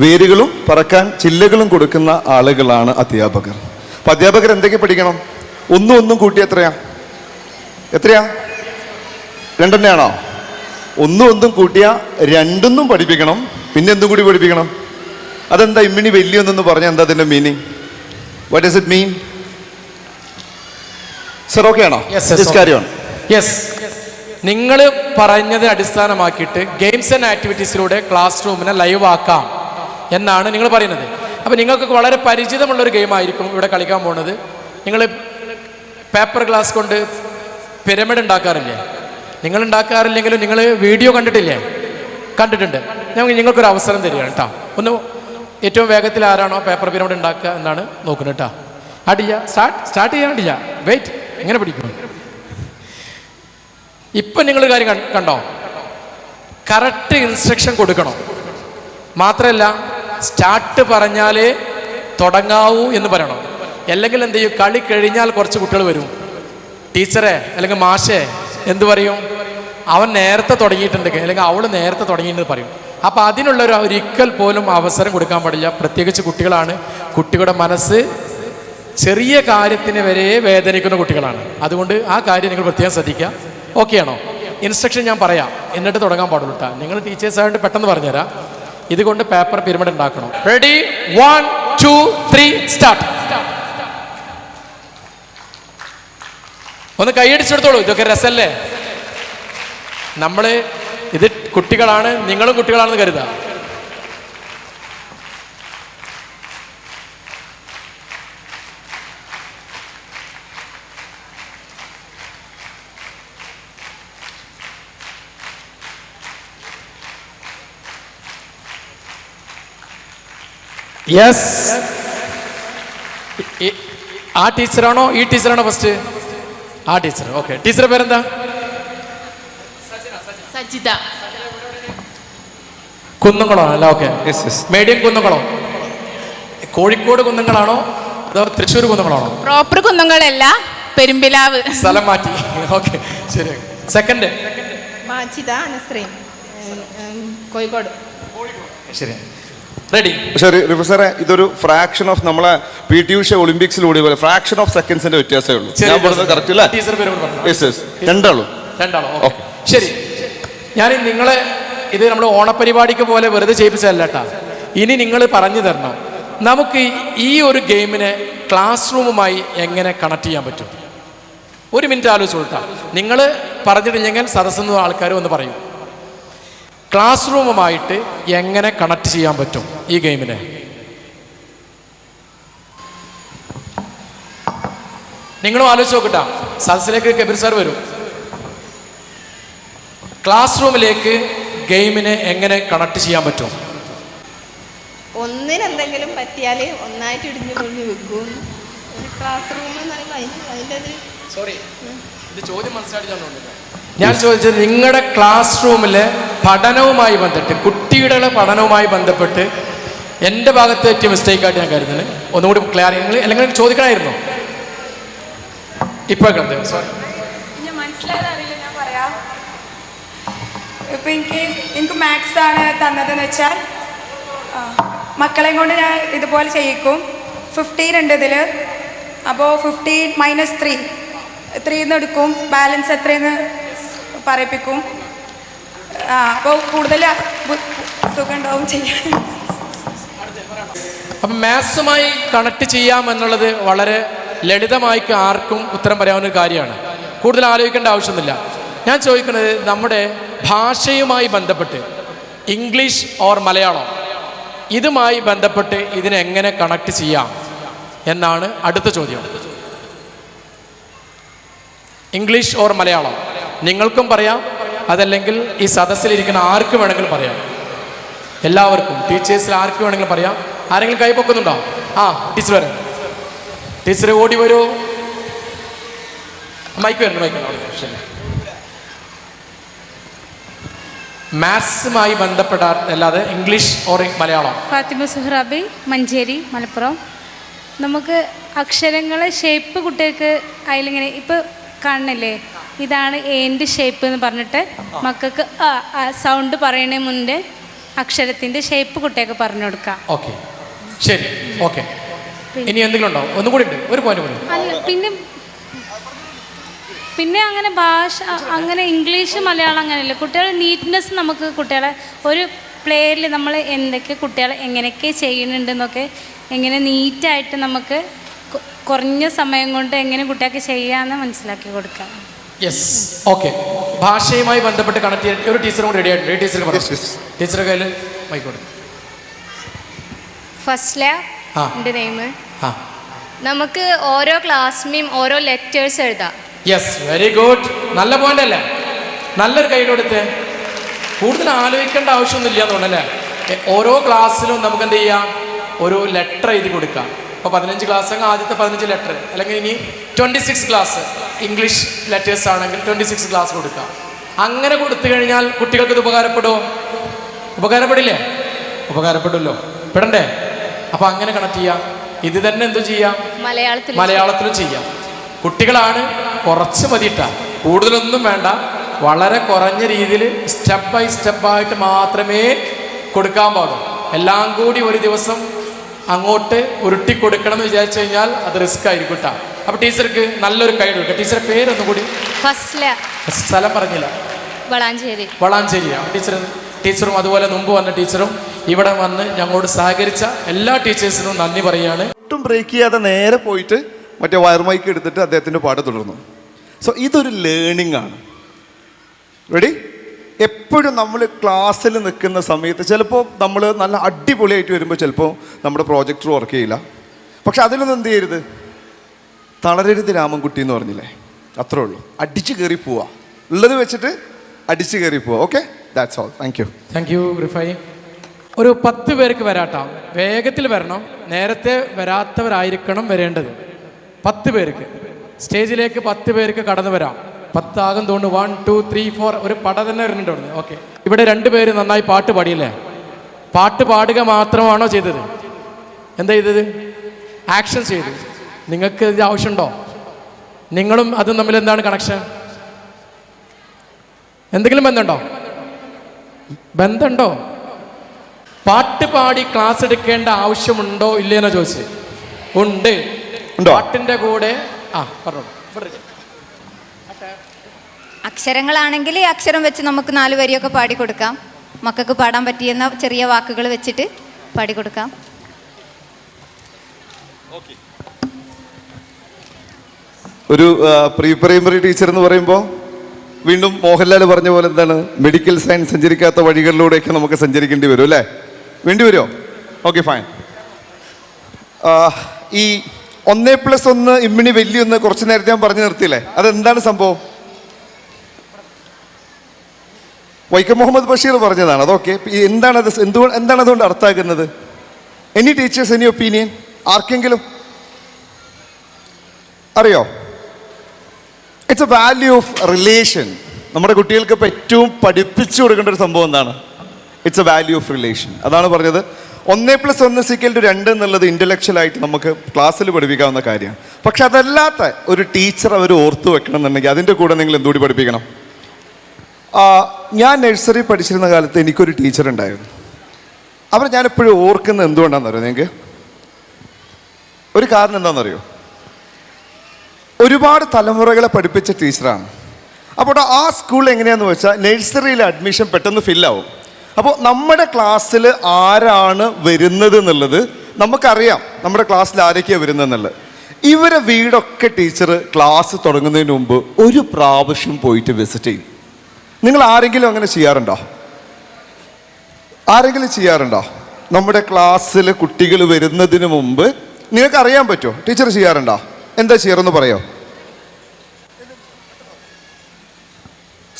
വേരുകളും പറക്കാൻ ചില്ലകളും കൊടുക്കുന്ന ആളുകളാണ് അധ്യാപകർ. അപ്പം അധ്യാപകർ എന്തൊക്കെ പഠിക്കണം? ഒന്നും കൂട്ടി എത്രയാ? 2 തന്നെയാണോ? ഒന്നും കൂട്ടിയാ 2 പഠിപ്പിക്കണം. പിന്നെ എന്തും കൂടി പഠിപ്പിക്കണം. അതെന്താ ഇമ്മിണി വലിയൊന്നെന്ന് പറഞ്ഞാൽ എന്താ അതിൻ്റെ meaning? What does it mean? Sir okay ആണോ? യെസ്. നിങ്ങൾ പറഞ്ഞത് അടിസ്ഥാനമാക്കിയിട്ട് ഗെയിംസ് ആൻഡ് ആക്ടിവിറ്റീസിലൂടെ ക്ലാസ് റൂമിനെ ലൈവ് ആക്കാം എന്നാണ് നിങ്ങൾ പറയുന്നത്. അപ്പോൾ നിങ്ങൾക്ക് വളരെ പരിചിതമുള്ളൊരു ഗെയിമായിരിക്കും ഇവിടെ കളിക്കാൻ പോകുന്നത്. നിങ്ങൾ പേപ്പർ ഗ്ലാസ് കൊണ്ട് പിരമിഡ് ഉണ്ടാക്കാറില്ലേ? നിങ്ങൾ ഉണ്ടാക്കാറില്ലെങ്കിലും നിങ്ങൾ വീഡിയോ കണ്ടിട്ടില്ലേ? കണ്ടിട്ടുണ്ട്. നിങ്ങൾക്കൊരു അവസരം തരികയാണ് കേട്ടോ. ഒന്ന് ഏറ്റവും വേഗത്തിൽ ആരാണോ പേപ്പർ പിരമിഡ് ഉണ്ടാക്കുക എന്നാണ് നോക്കുന്നത് കേട്ടോ. അടില്ല, സ്റ്റാർട്ട് ചെയ്യാണ്ടില്ല, വെയിറ്റ്, എങ്ങനെ പിടിക്കണം? ഇപ്പം നിങ്ങൾ കാര്യം കണ്ടോ? കറക്റ്റ് ഇൻസ്ട്രക്ഷൻ കൊടുക്കണം. മാത്രമല്ല സ്റ്റാർട്ട് പറഞ്ഞാലേ തുടങ്ങാവൂ എന്ന് പറയണം. അല്ലെങ്കിൽ എന്ത് ചെയ്യും? കളി കഴിഞ്ഞാൽ കുറച്ച് കുട്ടികൾ വരും, ടീച്ചറെ അല്ലെങ്കിൽ മാഷേ എന്ത് പറയും? അവൻ നേരത്തെ തുടങ്ങിയിട്ടുണ്ടെങ്കിൽ അല്ലെങ്കിൽ അവൾ നേരത്തെ തുടങ്ങിയിട്ടുണ്ട് പറയും. അപ്പം അതിനുള്ളൊരു ഒരിക്കൽ പോലും അവസരം കൊടുക്കാൻ പാടില്ല. പ്രത്യേകിച്ച് കുട്ടികളാണ്. കുട്ടികളുടെ മനസ്സ് ചെറിയ കാര്യത്തിന് വരെ വേദനിക്കുന്ന കുട്ടികളാണ്. അതുകൊണ്ട് ആ കാര്യം നിങ്ങൾ പ്രത്യേകം ശ്രദ്ധിക്കുക. ഓക്കെ ആണോ? ഇൻസ്ട്രക്ഷൻ ഞാൻ പറയാം, എന്നിട്ട് തുടങ്ങാൻ പാടുള്ളൂ കേട്ടോ. നിങ്ങൾ ടീച്ചേഴ്സായിട്ട് പെട്ടെന്ന് പറഞ്ഞുതരാം. ഇതുകൊണ്ട് പേപ്പർ പിരമിഡ് ഉണ്ടാക്കണം. റെഡി? 1 2 3 സ്റ്റാർട്ട്. ഒന്ന് കൈയടിച്ചെടുത്തോളൂ. ഇതൊക്കെ രസമല്ലേ? നമ്മൾ ഇത് കുട്ടികളാണ്, നിങ്ങളും കുട്ടികളാണെന്ന് കരുതാം. യെസ്. ആ ടീച്ചറാണോ ഈ ടീച്ചറാണോ ഫസ്റ്റ്? ആ ടീച്ചർ. ഓക്കെ. ടീച്ചറുടെ പേരെന്താ? സജിത. കുന്നംകുളമാണോ? അല്ല, ഓക്കെ. മീഡിയം കുന്നംകുളം. കോഴിക്കോട് കുന്നംകുളാണോ അതോ തൃശ്ശൂർ കുന്നംകുളമാണോ? പ്രോപ്പർ കുന്നംകുളമല്ല, പെരുമ്പിലാവ്. സ്ഥലം മാറ്റി. ഓക്കെ, ശരി. സെക്കൻഡ് മാജിദ നസ്രീൻ, കോഴിക്കോട്. ശരി, റെഡി? ശരി സാറേ, ഇതൊരു ഫ്രാക്ഷൻ ഓഫ് നമ്മളെ PT ഉഷ ഒളിമ്പിക്സിലൂടെ പോലെ ഫ്രാക്ഷൻ ഓഫ് സെക്കൻഡ്സിന്റെ വ്യത്യാസമേ ഉള്ളൂ. ഞാൻ പറഞ്ഞത് കറക്റ്റ് അല്ലേ? രണ്ടാളോ? ഓക്കെ, ശരി. ഞാൻ നിങ്ങളെ ഇത് നമ്മൾ ഓണപരിപാടിക്ക് പോലെ വെറുതെ ചെയ്യിപ്പിച്ചതല്ല കേട്ടാ. ഇനി നിങ്ങൾ പറഞ്ഞു തരണം, നമുക്ക് ഈ ഒരു ഗെയിമിനെ ക്ലാസ് റൂമുമായി എങ്ങനെ കണക്ട് ചെയ്യാൻ പറ്റും? 1 മിനിറ്റ് ആലോചിച്ചോട്ടാ. നിങ്ങൾ പറഞ്ഞിട്ടില്ലെങ്കിൽ സദസ്സെന്ന് ആൾക്കാർ ഒന്ന് പറയും. ക്ലാസ് റൂമുമായിട്ട് എങ്ങനെ കണക്ട് ചെയ്യാൻ പറ്റും ഈ ഗെയിമിനെ? നിങ്ങളും ആലോചിച്ച് നോക്കട്ടാ. സദസ്സിലേക്ക് കബീർ സാർ വരും. ക്ലാസ് റൂമിലേക്ക് ഗെയിമിനെ എങ്ങനെ കണക്ട് ചെയ്യാൻ പറ്റും? ഒന്നിനെന്തെങ്കിലും പറ്റിയാൽ ഒന്നായിട്ട് ഇടിഞ്ഞു പൊളിഞ്ഞു വെക്കും. ക്ലാസ് റൂം സോറി, ഇത് ചോദ്യം മനസ്സിലാക്കി ഞാൻ ചോദിച്ചത് നിങ്ങളുടെ ക്ലാസ് റൂമിലെ പഠനവുമായി ബന്ധപ്പെട്ട്, കുട്ടിയുടെ പഠനവുമായി ബന്ധപ്പെട്ട് എൻ്റെ ഭാഗത്ത് പറ്റിയ മിസ്റ്റേക്കായിട്ട് ഞാൻ കരുതുന്നത്. ഒന്നുകൂടി ക്ലിയർ നിങ്ങൾ അല്ലെങ്കിൽ ചോദിക്കണമായിരുന്നു. ഇപ്പോൾ സോറി, ഞാൻ മനസ്സിലായതറിയില്ല, ഞാൻ പറയാം. ഇപ്പം എനിക്ക് മാത്സ് ആണ് തന്നതെന്ന് വെച്ചാൽ മക്കളെയും കൊണ്ട് ഞാൻ ഇതുപോലെ ചെയ്യിക്കും. 15 ഉണ്ട് ഇതിൽ. അപ്പോൾ 15 - 3 3 എടുക്കും, ബാലൻസ് എത്രയെന്ന് പറയിപ്പിക്കും. അപ്പോൾ കൂടുതൽ സുഖം ഉണ്ടാവും ചെയ്യാൻ. അപ്പം മാത്സുമായി കണക്ട് ചെയ്യാമെന്നുള്ളത് വളരെ ലളിതമായി ആർക്കും ഉത്തരം പറയാവുന്ന ഒരു കാര്യമാണ്. കൂടുതൽ ആലോചിക്കേണ്ട ആവശ്യമൊന്നുമില്ല. ഞാൻ ചോദിക്കുന്നത്, നമ്മുടെ ഭാഷയുമായി ബന്ധപ്പെട്ട് ഇംഗ്ലീഷ് ഓർ മലയാളം ഇതുമായി ബന്ധപ്പെട്ട് ഇതിനെങ്ങനെ കണക്ട് ചെയ്യാം എന്നാണ് അടുത്ത ചോദ്യം. English or Malayalam. നിങ്ങൾക്കും പറയാം, അതല്ലെങ്കിൽ ഈ സദസ്സിലിരിക്കുന്ന ആർക്കും വേണമെങ്കിലും പറയാം. എല്ലാവർക്കും, ടീച്ചേഴ്സിൽ ആർക്കും വേണമെങ്കിലും പറയാം. ആരെങ്കിലും കൈ പൊക്കുന്നുണ്ടോ? ആ, ടീച്ചർ വരാം. ടീച്ചർ ഓടി വരൂ. മൈക്ക് വരണം, മൈക്ക് വരണം. ശരി. മാത്സുമായി ബന്ധപ്പെടാതെ ഇംഗ്ലീഷ് ഓർ മലയാളം. ഫാത്തിമ സുഹ്റാബി, മഞ്ചേരി, മലപ്പുറം. നമുക്ക് അക്ഷരങ്ങളെ ഷേപ്പ് കുട്ടികൾക്ക് അതിലിങ്ങനെ ഇപ്പോൾ കാണുന്നില്ലേ, ഇതാണ് എൻ്റെ ഷേപ്പ് എന്ന് പറഞ്ഞിട്ട് മക്കൾക്ക് സൗണ്ട് പറയുന്നതിന് മുന്നേ അക്ഷരത്തിൻ്റെ ഷേപ്പ് കുട്ടികൾക്ക് പറഞ്ഞു കൊടുക്കാം. ഓക്കെ, ശരി, ഓക്കെ. ഇനി എന്തെങ്കിലും ഉണ്ടോ? ഒന്നും കൂടി ഉണ്ട്, ഒരു പോയിന്റ് കൂടി. അല്ല, പിന്നെ അങ്ങനെ ഭാഷ അങ്ങനെ ഇംഗ്ലീഷ് മലയാളം അങ്ങനെയല്ല. കുട്ടികളെ നീറ്റ്നെസ് നമുക്ക് കുട്ടികളെ ഒരു പ്ലേയിൽ നമ്മൾ എന്തൊക്കെ കുട്ടികൾ എങ്ങനെയൊക്കെ ചെയ്യുന്നുണ്ടെന്നൊക്കെ എങ്ങനെ നീറ്റായിട്ട് നമുക്ക് കുറഞ്ഞ സമയം കൊണ്ട് എങ്ങനെ കുട്ടികൾക്ക് ചെയ്യാമെന്ന് മനസ്സിലാക്കി കൊടുക്കാം. Yes, okay. ഭാഷയുമായി ബന്ധപ്പെട്ട് കണക്ട് ചെയ്യാൻ ഒരു ടീച്ചറും കൂടി റെഡി ആയിട്ടുണ്ട്. ഈ ടീച്ചർ പറഞ്ഞു. ടീച്ചറുടെ കയ്യിൽ മൈക്കോട്ടെ. ഫസ്ല എൻ്റെ നെയിം. നമുക്ക് ഓരോ ക്ലാസ്സിനും ഓരോ ലെറ്റേഴ്സ് എഴുതാം. Yes, very good. നല്ല പോയിന്റ് അല്ലേ? നല്ലൊരു കൈ കൊടുത്ത്. കൂടുതൽ ആലോചിക്കേണ്ട ആവശ്യമൊന്നുമില്ല എന്നുണ്ടല്ലേ. ഓരോ ക്ലാസ്സിലും നമുക്ക് എന്ത് ചെയ്യാം, ഒരു ലെറ്റർ എഴുതി കൊടുക്കാം. ഇപ്പോൾ 15 ക്ലാസ് ആണെങ്കിൽ ആദ്യത്തെ 15 ലെറ്റർ, അല്ലെങ്കിൽ ഇനി 26 ക്ലാസ് ഇംഗ്ലീഷ് ലെറ്റേഴ്സ് ആണെങ്കിൽ 26 ക്ലാസ് കൊടുക്കാം. അങ്ങനെ കൊടുത്തു കഴിഞ്ഞാൽ കുട്ടികൾക്ക് ഇത് ഉപകാരപ്പെടുമോ? ഉപകാരപ്പെടില്ലേ? ഉപകാരപ്പെടുമല്ലോ, പെടണ്ടേ? അപ്പോൾ അങ്ങനെ കണക്ട് ചെയ്യാം. ഇത് തന്നെ എന്തു ചെയ്യാം, മലയാളത്തിലും ചെയ്യാം. കുട്ടികളാണ്, കുറച്ച് മതിയിട്ട, കൂടുതലൊന്നും വേണ്ട. വളരെ കുറഞ്ഞ രീതിയിൽ സ്റ്റെപ്പ് ബൈ സ്റ്റെപ്പായിട്ട് മാത്രമേ കൊടുക്കാൻ പാടുള്ളൂ. എല്ലാം കൂടി ഒരു ദിവസം അങ്ങോട്ട് ഉരുട്ടി കൊടുക്കണം എന്ന് വിചാരിച്ചു കഴിഞ്ഞാൽ അത് റിസ്ക് ആയിരിക്കും കേട്ടോ. അപ്പോൾ ടീച്ചർക്ക് നല്ലൊരു കൈ കൊടുക്കുക. ടീച്ചറെ പേരൊന്നും കൂടി. സ്ഥലം പറഞ്ഞില്ല. വളാഞ്ചേരിയാണ് ടീച്ചറും അതുപോലെ മുമ്പ് വന്ന ടീച്ചറും ഇവിടെ വന്ന് ഞങ്ങളോട് സഹകരിച്ച എല്ലാ ടീച്ചേഴ്സിനും നന്ദി പറയുകയാണ്. ഒട്ടും ബ്രേക്ക് ചെയ്യാതെ നേരെ പോയിട്ട് മറ്റേ വയർ മൈക്ക് എടുത്തിട്ട് അദ്ദേഹത്തിൻ്റെ പാട്ട് തുടർന്നു. സോ ഇതൊരു ലേണിംഗ് ആണ്. റെഡി? എപ്പോഴും നമ്മൾ ക്ലാസ്സിൽ നിൽക്കുന്ന സമയത്ത് ചിലപ്പോൾ നമ്മൾ നല്ല അടിപൊളിയായിട്ട് വരുമ്പോൾ ചിലപ്പോൾ നമ്മുടെ പ്രോജക്ടർ വർക്ക് ചെയ്യില്ല. പക്ഷെ അതിലൊന്നും എന്ത് ചെയ്യരുത്, തളരരുത് രാമൻകുട്ടി എന്ന് പറഞ്ഞില്ലേ, അത്രേ ഉള്ളൂ. അടിച്ചു കയറി പോവുക, ഉള്ളത് വെച്ചിട്ട് അടിച്ചു കയറി പോവുക. Okay, that's all. Thank you Rifai. ഒരു 10 പേർക്ക് വരാട്ടോ, വേഗത്തിൽ വരണം. നേരത്തെ വരാത്തവരായിരിക്കണം വരേണ്ടത്. 10 പേർക്ക് സ്റ്റേജിലേക്ക് 10 പേർക്ക് കടന്നു വരാം. 10 ആകും തോന്നുന്നു. 1 2 3 4 ഒരു പട തന്നെ വരുന്നുണ്ട്. ഓക്കെ, ഇവിടെ 2 പേര് നന്നായി പാട്ട് പാടിയില്ലേ? പാട്ട് പാടുക മാത്രമാണോ ചെയ്തത്? എന്താ ചെയ്തത്? ആക്ഷൻ ചെയ്തു. നിങ്ങൾക്ക് ഇത് ആവശ്യമുണ്ടോ? നിങ്ങളും അതും തമ്മിൽ എന്താണ് കണക്ഷൻ? എന്തെങ്കിലും ബന്ധമുണ്ടോ? പാട്ട് പാടി ക്ലാസ് എടുക്കേണ്ട ആവശ്യമുണ്ടോ ഇല്ലേന്നോ ചോദിച്ചു. ഉണ്ട്. പാട്ടിന്റെ കൂടെ അക്ഷരങ്ങളാണെങ്കിൽ ഈ അക്ഷരം വെച്ച് നമുക്ക് 4 വരിയൊക്കെ പാടിക്കൊടുക്കാം. മക്കൾക്ക് പാടാൻ പറ്റിയെന്ന ചെറിയ വാക്കുകൾ വെച്ചിട്ട് പാടിക്കൊടുക്കാം. ഒരു പ്രീ പ്രൈമറി ടീച്ചർ എന്ന് പറയുമ്പോൾ വീണ്ടും മോഹൻലാൽ പറഞ്ഞ പോലെ എന്താണ്, മെഡിക്കൽ സയൻസ് സഞ്ചരിക്കാത്ത വഴികളിലൂടെയൊക്കെ നമുക്ക് സഞ്ചരിക്കേണ്ടി വരും അല്ലേ? വേണ്ടി വരുമോ? Okay, fine. ഈ 1+1 ഇമ്മിണി വലിയൊന്ന് കുറച്ച് നേരത്തെ ഞാൻ പറഞ്ഞു നിർത്തിയില്ലേ, അതെന്താണ് സംഭവം? വൈക്കം മുഹമ്മദ് ബഷീർ പറഞ്ഞതാണ്. അതൊക്കെ എന്താണത്, എന്താണ് അതുകൊണ്ട് അർത്ഥമാക്കുന്നത്? Any teachers, any opinion? ആർക്കെങ്കിലും അറിയോ? It's A value of relation. നമ്മുടെ കുട്ടികൾക്ക് ഇപ്പോൾ ഏറ്റവും പഠിപ്പിച്ചു കൊടുക്കേണ്ട ഒരു സംഭവം എന്താണ്? It's A value of relation. അതാണ് പറഞ്ഞത്. 1+1 = 2 എന്നുള്ളത് ഇൻ്റലക്ച്വലായിട്ട് നമുക്ക് ക്ലാസ്സിൽ പഠിപ്പിക്കാവുന്ന കാര്യമാണ്. പക്ഷെ അതല്ലാത്ത ഒരു ടീച്ചർ അവർ ഓർത്തു വെക്കണം എന്നുണ്ടെങ്കിൽ അതിൻ്റെ കൂടെ നിങ്ങൾ എന്തുകൂടി പഠിപ്പിക്കണം? ഞാൻ നഴ്സറി പഠിച്ചിരുന്ന കാലത്ത് എനിക്കൊരു ടീച്ചർ ഉണ്ടായിരുന്നു. ഞാനെപ്പോഴും ഓർക്കുന്നത് എന്തുകൊണ്ടാണെന്നറിയോ നിങ്ങൾക്ക്? ഒരു കാരണം എന്താണെന്നറിയോ? ഒരുപാട് തലമുറകളെ പഠിപ്പിച്ച ടീച്ചറാണ്. അപ്പോൾ ആ സ്കൂൾ എങ്ങനെയാണെന്ന് വെച്ചാൽ നഴ്സറിയിലെ അഡ്മിഷൻ പെട്ടെന്ന് ഫില്ലാവും. അപ്പോൾ നമ്മുടെ ക്ലാസ്സിൽ ആരാണ് വരുന്നത് എന്നുള്ളത് നമുക്കറിയാം. നമ്മുടെ ക്ലാസ്സിൽ ആരൊക്കെയാണ് വരുന്നതെന്നുള്ളത്. ഇവരെ വീടൊക്കെ ടീച്ചർ ക്ലാസ് തുടങ്ങുന്നതിന് മുമ്പ് ഒരു പ്രാവശ്യം പോയിട്ട് വിസിറ്റ് ചെയ്യും. നിങ്ങൾ ആരെങ്കിലും അങ്ങനെ ചെയ്യാറുണ്ടോ? നമ്മുടെ ക്ലാസ്സിൽ കുട്ടികൾ വരുന്നതിന് മുമ്പ് നിങ്ങൾക്ക് അറിയാൻ പറ്റുമോ? ടീച്ചർ ചെയ്യാറുണ്ടോ? എന്താ ചെയ്യാറെന്ന് പറയോ?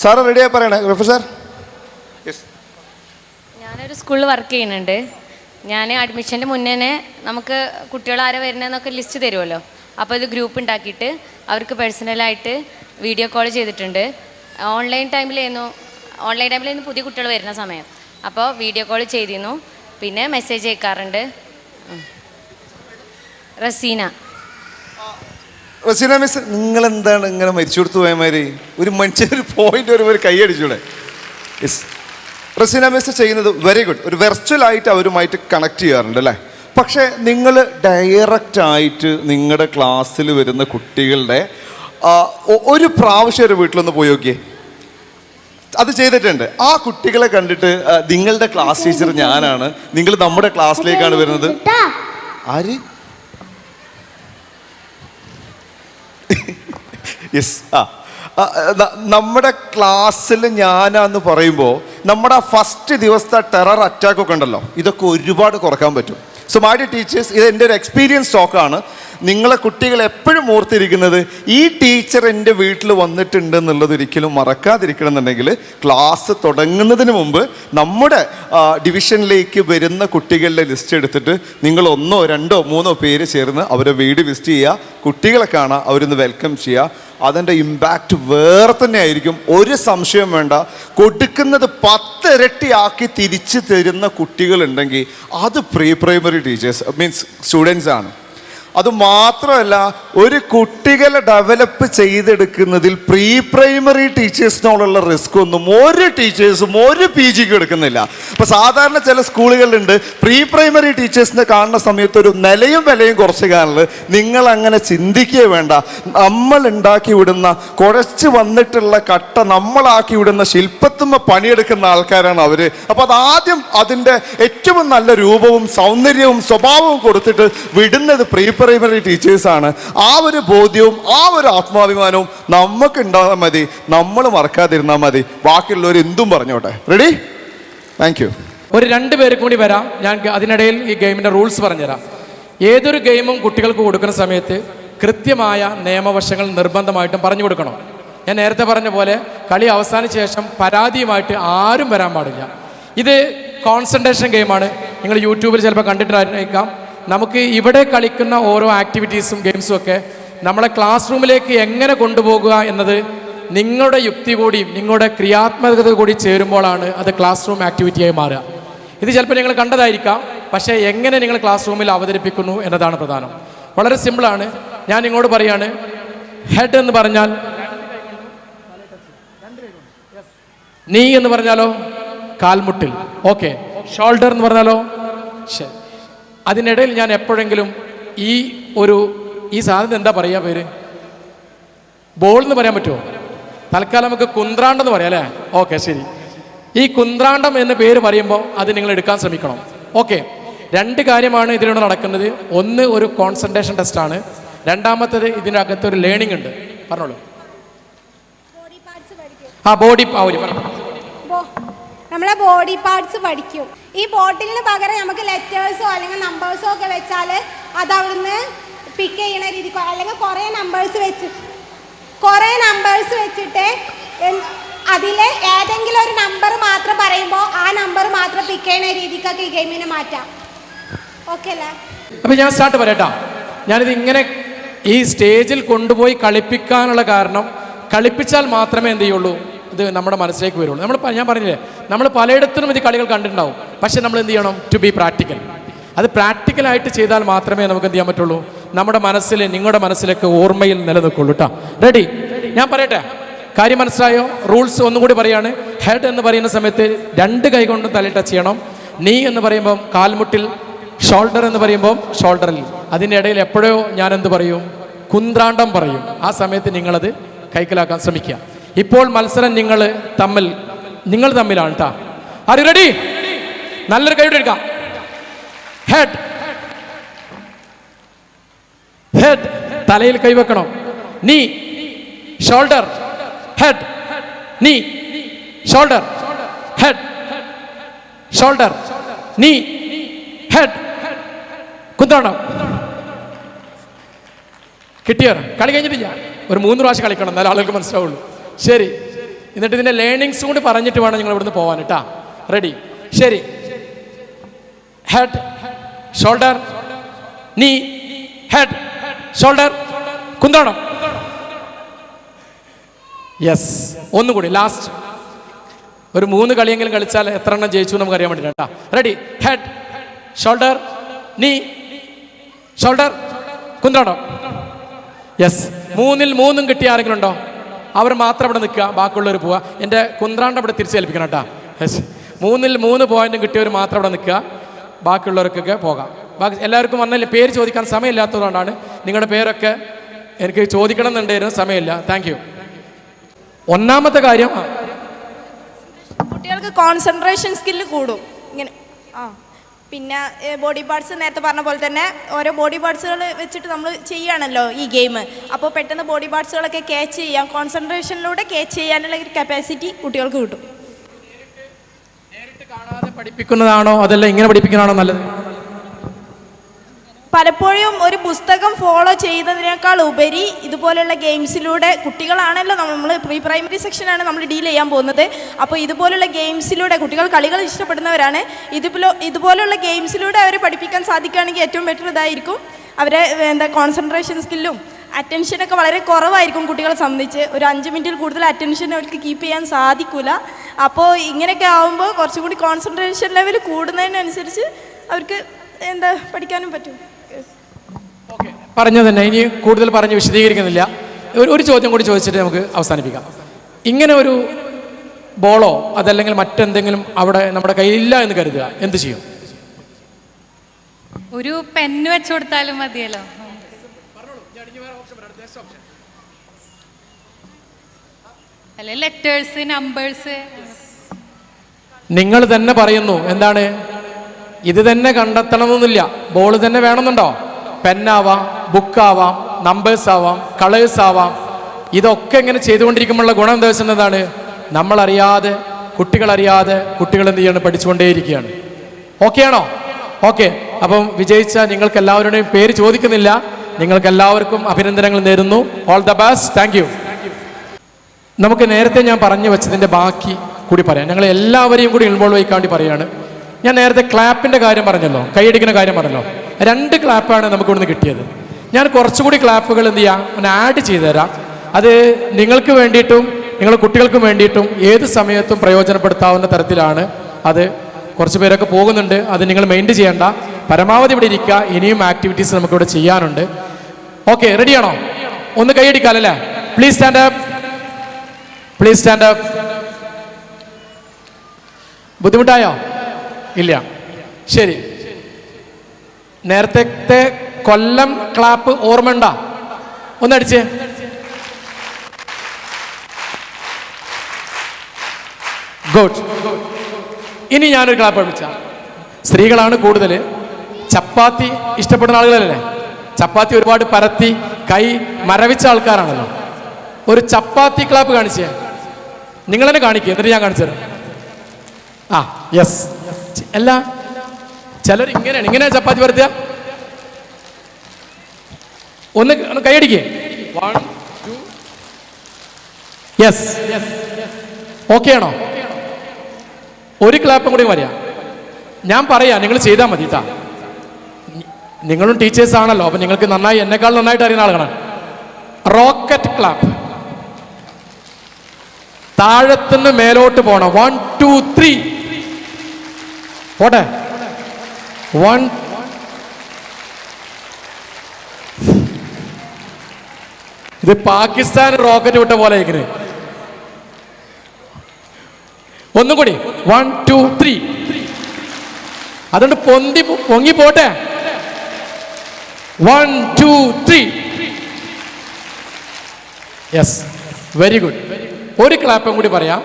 സാറ് റെഡിയായി പറയണേ പ്രൊഫസർ. ഞാനൊരു സ്കൂളിൽ വർക്ക് ചെയ്യുന്നുണ്ട്. ഞാൻ അഡ്മിഷൻ്റെ മുന്നേ നമുക്ക് കുട്ടികൾ ആരെ വരുന്നതെന്നൊക്കെ ലിസ്റ്റ് തരുമല്ലോ. അപ്പോൾ ഇത് ഗ്രൂപ്പ് ഉണ്ടാക്കിയിട്ട് അവർക്ക് പേഴ്സണലായിട്ട് വീഡിയോ കോൾ ചെയ്തിട്ടുണ്ട്. ഓൺലൈൻ ടൈമിലായിരുന്നു പുതിയ കുട്ടികൾ വരുന്ന സമയം. അപ്പോൾ വീഡിയോ കോൾ ചെയ്തിരുന്നു. പിന്നെ മെസ്സേജ് അയക്കാറുണ്ട്. റസീന മിസ്, നിങ്ങൾ എന്താണ് ഇങ്ങനെ മരിച്ചു കൊടുത്തു പോയ മാതിരി? ഒരു മനുഷ്യനൊരു പോയിന്റ് ഒരു കൈ അടിച്ചൂടെ? യെസ്, റസീന മിസ് ചെയ്യുന്നത് വെരി ഗുഡ്. ഒരു വെർച്വലായിട്ട് അവരുമായിട്ട് കണക്ട് ചെയ്യാറുണ്ട് അല്ലേ? പക്ഷേ നിങ്ങൾ ഡയറക്റ്റായിട്ട് നിങ്ങളുടെ ക്ലാസ്സിൽ വരുന്ന കുട്ടികളുടെ ഒരു പ്രാവശ്യം ഒരു വീട്ടിലൊന്ന് പോയി നോക്കിയേ. അത് ചെയ്തിട്ടുണ്ട്. ആ കുട്ടികളെ കണ്ടിട്ട് നിങ്ങളുടെ ക്ലാസ് ടീച്ചർ ഞാനാണ്, നിങ്ങൾ നമ്മുടെ ക്ലാസ്സിലേക്കാണ് വരുന്നത്. ആര്? യെസ്, നമ്മുടെ ക്ലാസ്സിൽ ഞാനാന്ന് പറയുമ്പോൾ നമ്മുടെ ഫസ്റ്റ് ദിവസത്തെ ടെറർ അറ്റാക്കൊക്കെ ഉണ്ടല്ലോ, ഇതൊക്കെ ഒരുപാട് കുറക്കാൻ പറ്റും. സോ മൈ ഡിയർ ടീച്ചേഴ്സ്, ഇത് എൻ്റെ ഒരു എക്സ്പീരിയൻസ് ടോക്കാണ്. നിങ്ങളെ കുട്ടികൾ എപ്പോഴും ഓർത്തിരിക്കുന്നത് ഈ ടീച്ചർ എൻ്റെ വീട്ടിൽ വന്നിട്ടുണ്ട് എന്നുള്ളത് ഒരിക്കലും മറക്കാതിരിക്കണം എന്നുണ്ടെങ്കിൽ ക്ലാസ് തുടങ്ങുന്നതിന് മുമ്പ് നമ്മുടെ ഡിവിഷനിലേക്ക് വരുന്ന കുട്ടികളുടെ ലിസ്റ്റ് എടുത്തിട്ട് നിങ്ങൾ 1, 2, 3 പേര് ചേർന്ന് അവരെ വീട് വിസിറ്റ് ചെയ്യുക, കുട്ടികളെ കാണുക, അവരൊന്ന് വെൽക്കം ചെയ്യുക. അതിൻ്റെ ഇമ്പാക്റ്റ് വേറെ തന്നെ ആയിരിക്കും, ഒരു സംശയം വേണ്ട. കൊടുക്കുന്നത് 10 ഇരട്ടിയാക്കി തിരിച്ചു തരുന്ന കുട്ടികളുണ്ടെങ്കിൽ അത് pre primary teachers means students ആണ്. അതുമാത്രമല്ല, ഒരു കുട്ടികളെ ഡെവലപ്പ് ചെയ്തെടുക്കുന്നതിൽ പ്രീ പ്രൈമറി ടീച്ചേഴ്സിനോടുള്ള റിസ്ക് ഒന്നും ഒരു ടീച്ചേഴ്സും ഒരു PGക്ക് എടുക്കുന്നില്ല. ഇപ്പോൾ സാധാരണ ചില സ്കൂളുകളിലുണ്ട് പ്രീ പ്രൈമറി ടീച്ചേഴ്സിനെ കാണുന്ന സമയത്ത് ഒരു നിലയും വിലയും കുറച്ച് കാണുന്നത്. നിങ്ങൾ അങ്ങനെ ചിന്തിക്കേ വേണ്ട. നമ്മൾ ഉണ്ടാക്കി വിടുന്ന കുഴച്ച് വന്നിട്ടുള്ള കട്ട നമ്മളാക്കി വിടുന്ന ശില്പത്തുമ്മ പണിയെടുക്കുന്ന ആൾക്കാരാണ് അവർ. അപ്പോൾ അതാദ്യം അതിൻ്റെ ഏറ്റവും നല്ല രൂപവും സൗന്ദര്യവും സ്വഭാവവും കൊടുത്തിട്ട് വിടുന്നത് പ്രീ പ്രൈമറി ടീച്ചേഴ്സാണ്. ആ ഒരു ബോധ്യവും ആ ഒരു ആത്മാഭിമാനവും നമുക്ക് ഉണ്ടാകാൻ മതി. നമ്മൾ മറക്കാതിരുന്നാൽ മതി. ബാക്കിയുള്ളവർ എന്തും പറഞ്ഞോട്ടെ. റെഡി? Thank you. ഒരു 2 പേര് കൂടി വരാം. ഞാൻ അതിനിടയിൽ ഈ ഗെയിമിൻ്റെ റൂൾസ് പറഞ്ഞുതരാം. ഏതൊരു ഗെയിമും കുട്ടികൾക്ക് കൊടുക്കുന്ന സമയത്ത് കൃത്യമായ നിയമവശങ്ങൾ നിർബന്ധമായിട്ടും പറഞ്ഞു കൊടുക്കണം. ഞാൻ നേരത്തെ പറഞ്ഞ പോലെ കളി അവസാനിച്ച ശേഷം പരാതിയുമായിട്ട് ആരും വരാൻ പാടില്ല. ഇത് കോൺസെൻട്രേഷൻ ഗെയിമാണ്. നിങ്ങൾ യൂട്യൂബിൽ ചിലപ്പോൾ കണ്ടിട്ടായിരിക്കാം. നമുക്ക് ഇവിടെ കളിക്കുന്ന ഓരോ ആക്ടിവിറ്റീസും ഗെയിംസും ഒക്കെ നമ്മളെ ക്ലാസ് റൂമിലേക്ക് എങ്ങനെ കൊണ്ടുപോകുക എന്നത് നിങ്ങളുടെ യുക്തി കൂടിയും നിങ്ങളുടെ ക്രിയാത്മകത കൂടി ചേരുമ്പോഴാണ് അത് ക്ലാസ് റൂം ആക്ടിവിറ്റിയായി മാറുക. ഇത് ചിലപ്പോൾ നിങ്ങൾ കണ്ടതായിരിക്കാം, പക്ഷേ എങ്ങനെ നിങ്ങൾ ക്ലാസ് റൂമിൽ അവതരിപ്പിക്കുന്നു എന്നതാണ് പ്രധാനം. വളരെ സിമ്പിളാണ്. ഞാൻ നിങ്ങളോട് പറയാണ്, ഹെഡ് എന്ന് പറഞ്ഞാൽ നീ എന്ന് പറഞ്ഞാലോ കാൽമുട്ടിൽ. ഓക്കെ. ഷോൾഡർ എന്ന് പറഞ്ഞാലോ ശരി. അതിനിടയിൽ ഞാൻ എപ്പോഴെങ്കിലും ഈ സാധനം എന്താ പറയുക പേര്? ബോൾ എന്ന് പറയാൻ പറ്റുമോ? തൽക്കാലം നമുക്ക് കുന്ത്രാണ്ടം എന്ന് പറയാം അല്ലേ? ഓക്കെ, ശരി. ഈ കുന്ത്രാണ്ടം എന്ന പേര് പറയുമ്പോൾ അത് നിങ്ങൾ എടുക്കാൻ ശ്രമിക്കണം. ഓക്കെ. 2 കാര്യമാണ് ഇതിലൂടെ നടക്കുന്നത്. ഒന്ന് ഒരു കോൺസെൻട്രേഷൻ ടെസ്റ്റാണ്. രണ്ടാമത്തേത് ഇതിനകത്തൊരു ലേണിംഗ് ഉണ്ട്. പറഞ്ഞോളൂ. ബോഡി നമ്മളെ ബോഡി പാർട്സ് പഠിക്കും. ഈ ബോട്ടിലിന് പകരം നമുക്ക് ലെറ്റേഴ്സോ അല്ലെങ്കിൽ നമ്പേഴ്സോ ഒക്കെ വെച്ചാൽ അത് അവിടുന്ന് പിക്ക് ചെയ്യണ രീതിക്കോ അല്ലെങ്കിൽ കുറേ നമ്പേഴ്സ് വെച്ചിട്ട് അതിലെ ഏതെങ്കിലും ഒരു നമ്പർ മാത്രം പറയുമ്പോൾ ആ നമ്പർ മാത്രം പിക്ക് ചെയ്യുന്ന രീതിക്കൊക്കെ ഈ ഗെയിമിനെ മാറ്റാം. ഓക്കെ അല്ലേ? അപ്പം ഞാൻ സ്റ്റാർട്ട് പറയട്ടാ. ഞാനിത് ഇങ്ങനെ ഈ സ്റ്റേജിൽ കൊണ്ടുപോയി കളിപ്പിക്കാനുള്ള കാരണം, കളിപ്പിച്ചാൽ മാത്രമേ എന്ത് ചെയ്യുള്ളൂ, ഇത് നമ്മുടെ മനസ്സിലേക്ക് വരുള്ളൂ. ഞാൻ പറഞ്ഞില്ലേ, നമ്മൾ പലയിടത്തും ഇത് കളികൾ കണ്ടിട്ടുണ്ടാവും. പക്ഷെ നമ്മൾ എന്ത് ചെയ്യണം? To be practical. അത് പ്രാക്ടിക്കലായിട്ട് ചെയ്താൽ മാത്രമേ നമുക്ക് എന്ത് ചെയ്യാൻ പറ്റുള്ളൂ, നമ്മുടെ മനസ്സിൽ, നിങ്ങളുടെ മനസ്സിലേക്ക് ഓർമ്മയിൽ നിലനിൽക്കുള്ളൂ. കേട്ടോ? റെഡി? ഞാൻ പറയട്ടെ, കാര്യം മനസ്സിലായോ? റൂൾസ് ഒന്നും കൂടി പറയാണ്. ഹെഡ് എന്ന് പറയുന്ന സമയത്ത് 2 കൈ കൊണ്ട് തലയിൽ ടച്ച് ചെയ്യണം. നീ എന്ന് പറയുമ്പം കാൽമുട്ടിൽ, ഷോൾഡർ എന്ന് പറയുമ്പോൾ ഷോൾഡറിൽ. അതിൻ്റെ ഇടയിൽ എപ്പോഴോ ഞാൻ എന്ത് പറയും? കുന്ത്രാണ്ടം പറയും. ആ സമയത്ത് നിങ്ങളത് കൈക്കലാക്കാൻ ശ്രമിക്കുക. ഇപ്പോൾ മത്സരം നിങ്ങൾ തമ്മിലാണ് കേട്ടോ. Are you ready? നല്ലൊരു കൈയുടെ എടുക്കാം. ഹെഡ് തലയിൽ കൈവെക്കണം. നീ ഷോൾഡർ, ഹെഡ്, നീ ഷോൾഡർ, ഹെഡ്, ഷോൾഡർ, നീ, ഹെഡ്, കുന്ത്രാണ്ടം. കിട്ടിയോ? കളി കഴിഞ്ഞിട്ടില്ല. ഒരു 3 പ്രാവശ്യം കളിക്കണം, എന്നാലും ആളുകൾക്ക് മനസ്സിലാവുള്ളൂ. ശരി, എന്നിട്ട് ഇതിൻ്റെ ലേണിങ്സും കൂടി പറഞ്ഞിട്ട് വേണം നിങ്ങൾ ഇവിടുന്ന് പോകാൻ കേട്ടാ. റെഡി? ശരി. ഹെഡ്, ഷോൾഡർ, നീ, ഹെഡ്, ഷോൾഡർ, കുന്തോണം. യെസ്. ഒന്നുകൂടി ലാസ്റ്റ്. ഒരു 3 കളിയെങ്കിലും കളിച്ചാൽ എത്ര എണ്ണം ജയിച്ചു നമുക്ക് അറിയാൻ വേണ്ടിയിട്ടാ. റെഡി? ഹെഡ്, ഷോൾഡർ, നീ, ഷോൾഡർ, കുന്തോണം. യെസ്. 3-ൽ 3 കിട്ടിയ ആരെങ്കിലും ഉണ്ടോ? അവർ മാത്രം ഇവിടെ നിൽക്കുക, ബാക്കിയുള്ളവർ പോവുക. എൻ്റെ കുന്ത്രാണ്ട് ഇവിടെ തിരിച്ചേൽപ്പിക്കണം കേട്ടോ. യെസ്. 3-ൽ 3 പോയിന്റും കിട്ടിയവർ മാത്രം ഇവിടെ നിൽക്കുക, ബാക്കിയുള്ളവർക്കൊക്കെ പോകാം. ബാക്കി എല്ലാവർക്കും വന്നല്ലേ? പേര് ചോദിക്കാൻ സമയമില്ലാത്തതുകൊണ്ടാണ്. നിങ്ങളുടെ പേരൊക്കെ എനിക്ക് ചോദിക്കണം എന്നുണ്ടായിരുന്നു, സമയമില്ല. Thank you. ഒന്നാമത്തെ കാര്യം, കുട്ടികൾക്ക് കോൺസെൻട്രേഷൻ സ്കില്ല് കൂടും ഇങ്ങനെ. പിന്നെ ബോഡി പാർട്സ് നേരത്തെ പറഞ്ഞ പോലെ തന്നെ ഓരോ ബോഡി പാർട്സുകൾ വെച്ചിട്ട് നമ്മൾ ചെയ്യുകയാണല്ലോ ഈ ഗെയിം. അപ്പോൾ പെട്ടെന്ന് ബോഡി പാർട്സുകളൊക്കെ ക്യാച്ച് ചെയ്യാം, കോൺസെൻട്രേഷനിലൂടെ ക്യാച്ച് ചെയ്യാനുള്ള ഒരു കപ്പാസിറ്റി കുട്ടികൾക്ക് കിട്ടും. നേരിട്ട് കാണാതെ പഠിപ്പിക്കുന്നതാണോ അതല്ല ഇങ്ങനെ പഠിപ്പിക്കുന്നതാണോ നല്ലത്? പലപ്പോഴും ഒരു പുസ്തകം ഫോളോ ചെയ്യുന്നതിനേക്കാൾ ഉപരി ഇതുപോലുള്ള ഗെയിംസിലൂടെ, കുട്ടികളാണല്ലോ നമ്മൾ പ്രീ പ്രൈമറി സെക്ഷനാണ് നമ്മൾ ഡീൽ ചെയ്യാൻ പോകുന്നത്. അപ്പോൾ ഇതുപോലുള്ള ഗെയിംസിലൂടെ കുട്ടികൾ കളികൾ ഇഷ്ടപ്പെടുന്നവരാണ്. ഇതുപോലുള്ള ഗെയിംസിലൂടെ അവരെ പഠിപ്പിക്കാൻ സാധിക്കുകയാണെങ്കിൽ ഏറ്റവും ബെറ്റർ ഇതായിരിക്കും. അവരെ കോൺസെൻട്രേഷൻ സ്കില്ലും അറ്റൻഷനൊക്കെ വളരെ കുറവായിരിക്കും കുട്ടികളെ സംബന്ധിച്ച്. ഒരു 5 മിനിറ്റിൽ കൂടുതൽ അറ്റൻഷൻ അവർക്ക് കീപ്പ് ചെയ്യാൻ സാധിക്കില്ല. അപ്പോൾ ഇങ്ങനെയൊക്കെ ആകുമ്പോൾ കുറച്ചും കൂടി കോൺസെൻട്രേഷൻ ലെവൽ കൂടുന്നതിനനുസരിച്ച് അവർക്ക് പഠിക്കാനും പറ്റും. പറഞ്ഞു തന്നെ, ഇനി കൂടുതൽ പറഞ്ഞ് വിശദീകരിക്കുന്നില്ല. ഒരു ചോദ്യം കൂടി ചോദിച്ചിട്ട് നമുക്ക് അവസാനിപ്പിക്കാം. ഇങ്ങനെ ഒരു ബോളോ അതല്ലെങ്കിൽ മറ്റെന്തെങ്കിലും അവിടെ നമ്മുടെ കയ്യിലില്ല എന്ന് കരുതുക, എന്ത് ചെയ്യും? ഒരു പെന്ന് വെച്ചു കൊടുത്താലും മതിയല്ലോ. അല്ലെ ലെറ്റേഴ്സ്, നമ്പേഴ്സ്. നിങ്ങൾ തന്നെ പറയുന്നു എന്താണ്, ഇത് തന്നെ കണ്ടെത്തണമെന്നില്ല, ബോൾ തന്നെ വേണമെന്നുണ്ടോ? പെന്നാവാം, ബുക്കാവാം, നമ്പേഴ്സ് ആവാം, കളേഴ്സ് ആവാം. ഇതൊക്കെ ഇങ്ങനെ ചെയ്തുകൊണ്ടിരിക്കുമ്പോഴുള്ള ഗുണം എന്താ വെച്ചാൽ എന്താണ്, നമ്മളറിയാതെ കുട്ടികളറിയാതെ കുട്ടികൾ എന്ത് ചെയ്യണം, പഠിച്ചുകൊണ്ടേയിരിക്കുകയാണ്. ഓക്കെ ആണോ? ഓക്കെ. അപ്പം വിജയിച്ച നിങ്ങൾക്ക് എല്ലാവരുടെയും പേര് ചോദിക്കുന്നില്ല, നിങ്ങൾക്ക് എല്ലാവർക്കും അഭിനന്ദനങ്ങൾ നേരുന്നു. All the best. Thank you. നമുക്ക് നേരത്തെ ഞാൻ പറഞ്ഞു വെച്ചതിൻ്റെ ബാക്കി കൂടി പറയാം. ഞങ്ങൾ എല്ലാവരെയും കൂടി ഇൻവോൾവ് ആയിക്കാണ്ടി പറയുകയാണ്. ഞാൻ നേരത്തെ ക്ലാപ്പിൻ്റെ കാര്യം പറഞ്ഞല്ലോ, കൈയടിക്കുന്ന കാര്യം പറഞ്ഞല്ലോ. 2 ക്ലാപ്പാണ് നമുക്ക് ഇവിടുന്ന് കിട്ടിയത്. ഞാൻ കുറച്ചുകൂടി ക്ലാപ്പുകൾ എന്ത് ചെയ്യാം, ആഡ് ചെയ്തു തരാം. അത് നിങ്ങൾക്ക് വേണ്ടിയിട്ടും നിങ്ങളുടെ കുട്ടികൾക്കും വേണ്ടിയിട്ടും ഏത് സമയത്തും പ്രയോജനപ്പെടുത്താവുന്ന തരത്തിലാണ് അത്. കുറച്ച് പേരൊക്കെ പോകുന്നുണ്ട്, അത് നിങ്ങൾ മെയിൻറ്റെയിൻ ചെയ്യേണ്ട. പരമാവധി ഇവിടെ ഇരിക്കുക, ഇനിയും ആക്ടിവിറ്റീസ് നമുക്കിവിടെ ചെയ്യാനുണ്ട്. ഓക്കെ, റെഡിയാണോ? ഒന്ന് കൈയടിക്കാമല്ലേ? Please stand up, please stand up. ബുദ്ധിമുട്ടായോ? ഇല്ല. ശരി. നേരത്തെ കൊല്ലം ക്ലാപ്പ് ഓർമ്മണ്ട? ഒന്നടിച്ചേ. ഗുഡ്. ഇനി ഞാനൊരു ക്ലാപ്പ് പഠിപ്പിച്ച. സ്ത്രീകളാണ് കൂടുതൽ. ചപ്പാത്തി ഇഷ്ടപ്പെടുന്ന ആളുകളല്ലേ? ചപ്പാത്തി ഒരുപാട് പരത്തി കൈ മരവിച്ച ആൾക്കാരാണല്ലോ. ഒരു ചപ്പാത്തി ക്ലാപ്പ് കാണിച്ചേ. നിങ്ങൾ തന്നെ കാണിക്കുക, എന്നിട്ട് ഞാൻ കാണിച്ചു തരാം. ആ, യെസ്. അല്ല, ചിലർ ഇങ്ങനെ ചപ്പാത്തി പരത്തുക. ഒന്ന് കൈയടിക്കേ. 1 2. യെസ്. ഓക്കെ ആണോ? ഒരു ക്ലാപ്പും കൂടി വരാം. ഞാൻ പറയാം, നിങ്ങൾ ചെയ്താൽ മതി കേട്ടാ. നിങ്ങളും ടീച്ചേഴ്സ് ആണല്ലോ, അപ്പൊ നിങ്ങൾക്ക് നന്നായി, എന്നെക്കാൾ നന്നായിട്ട് അറിയുന്ന ആളുകളാണ്. Rocket clap. താഴത്തുനിന്ന് മേലോട്ട് പോണം. 1 2 3. പോട്ടെ. 1. ഇത് പാകിസ്ഥാൻ റോക്കറ്റ് വിട്ട പോലെ ഇരിക്കുന്നത്. ഒന്നും കൂടി. 1 2 3. അതുകൊണ്ട് പൊങ്ങി പോട്ടെ. 1 2 3. Yes, very good. ഒരു ക്ലാപ്പും കൂടി പറയാം.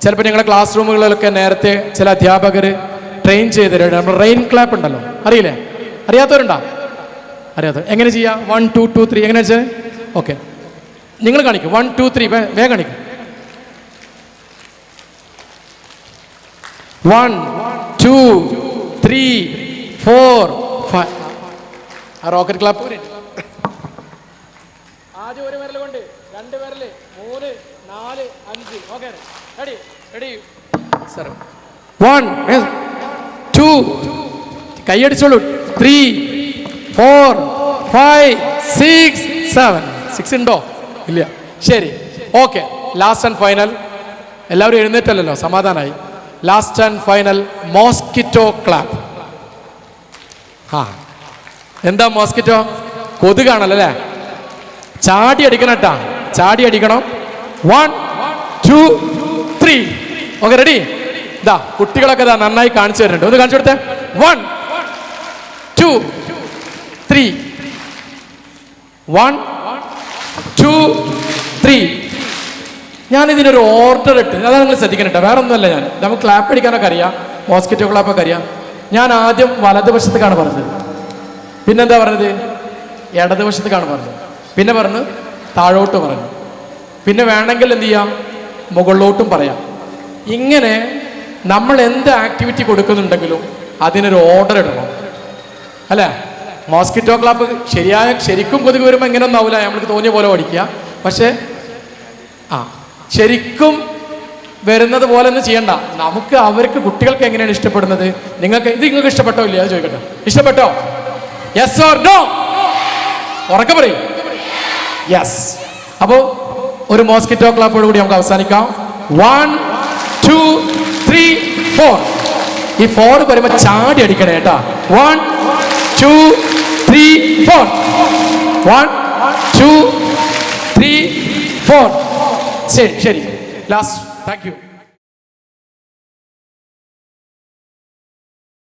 ചിലപ്പോൾ നിങ്ങളുടെ ക്ലാസ് റൂമുകളിലൊക്കെ നേരത്തെ ചില അധ്യാപകർ ട്രെയിൻ ചെയ്ത് തരും. നമ്മൾ റെയിൻ ക്ലാപ്പ് ഉണ്ടല്ലോ, അറിയില്ലേ? അറിയാത്തവരുണ്ടോ? അറിയാത്തവർ എങ്ങനെ ചെയ്യാം? 1 2 2 3 എങ്ങനെ വെച്ചാൽ? ഓക്കെ, നിങ്ങൾ കാണിക്കും. 1 2 3 വേഗം കാണിക്കും. 1 2 3 4 5. ആ റോക്കറ്റ് ക്ലാപ്പ് ആദ്യം 1 വിരൽ കൊണ്ട്, 2 വിരൽ, 3 4 5 ഓക്കെ റെഡി റെഡി സർ 1 2 കൈയടിച്ചോളൂ 3 4 5 6 7 6 ഉണ്ടോ ഇല്ല ശരി ഓക്കെ ലാസ്റ്റ് ആൻഡ് ഫൈനൽ എല്ലാവരും എഴുന്നേറ്റല്ലോ സമാധാനമായി last and final mosquito clap ആ എന്താ മോസ്കിറ്റോ കൊതുകാണല്ലോ അല്ലേ ചാടി അടിക്കണം കേട്ടാ ചാടി അടിക്കണം 1 2 3 ഓക്കെ റെഡി ഇതാ കുട്ടികളൊക്കെ ഇതാ നന്നായി കാണിച്ചു തരുന്നുണ്ട് ഒന്ന് കാണിച്ചു കൊടുത്തേ 1 2 3 1 2 3 ഞാനിതിനൊരു ഓർഡർ ഇട്ട് അതാണ് നിങ്ങൾ ശ്രദ്ധിക്കണം കേട്ടോ വേറെ ഒന്നുമല്ല ഞാൻ നമുക്ക് ക്ലാപ്പ് അടിക്കാനൊക്കെ അറിയാം മോസ്കിറ്റോ ക്ലാപ്പൊക്കെ അറിയാം ഞാൻ ആദ്യം വലതുവശത്തേക്കാണ് പറഞ്ഞത് പിന്നെന്താ പറഞ്ഞത് ഇടതുവശത്തേക്കാണ് പറഞ്ഞത് പിന്നെ പറഞ്ഞു താഴോട്ട് പറഞ്ഞു പിന്നെ വേണമെങ്കിൽ എന്ത് ചെയ്യാം മുകളിലോട്ടും പറയാം ഇങ്ങനെ നമ്മൾ എന്ത് ആക്ടിവിറ്റി കൊടുക്കുന്നുണ്ടെങ്കിലും അതിനൊരു ഓർഡർ ഇടണം അല്ലേ മോസ്കിറ്റോ ക്ലാപ്പ് ശരിക്കും കൊതുക് വരുമ്പോൾ ഇങ്ങനെയൊന്നും ആവില്ല നമ്മൾക്ക് തോന്നിയ പോലെ ഓടിക്കുക പക്ഷേ ശരിക്കും വരുന്നത് പോലെ ഒന്നും ചെയ്യണ്ട നമുക്ക് അവർക്ക് കുട്ടികൾക്ക് എങ്ങനെയാണ് ഇഷ്ടപ്പെടുന്നത് നിങ്ങൾക്ക് ഇഷ്ടപ്പെട്ടോ ഇല്ല അത് ചോദിക്കട്ടെ ഇഷ്ടപ്പെട്ടോ യെസ് ഓർ നോ ഉറക്കെ പറയും യെസ് അപ്പോൾ ഒരു മോസ്കിറ്റോ ക്ലാപ്പോട് കൂടി നമുക്ക് അവസാനിക്കാം 1 2 3 4 ഈ 4 വരുമ്പോൾ ചാടി അടിക്കണേ കേട്ടാ 1 2 3 4 1 2 3 4 ശരി ലാസ്റ്റ് താങ്ക് യു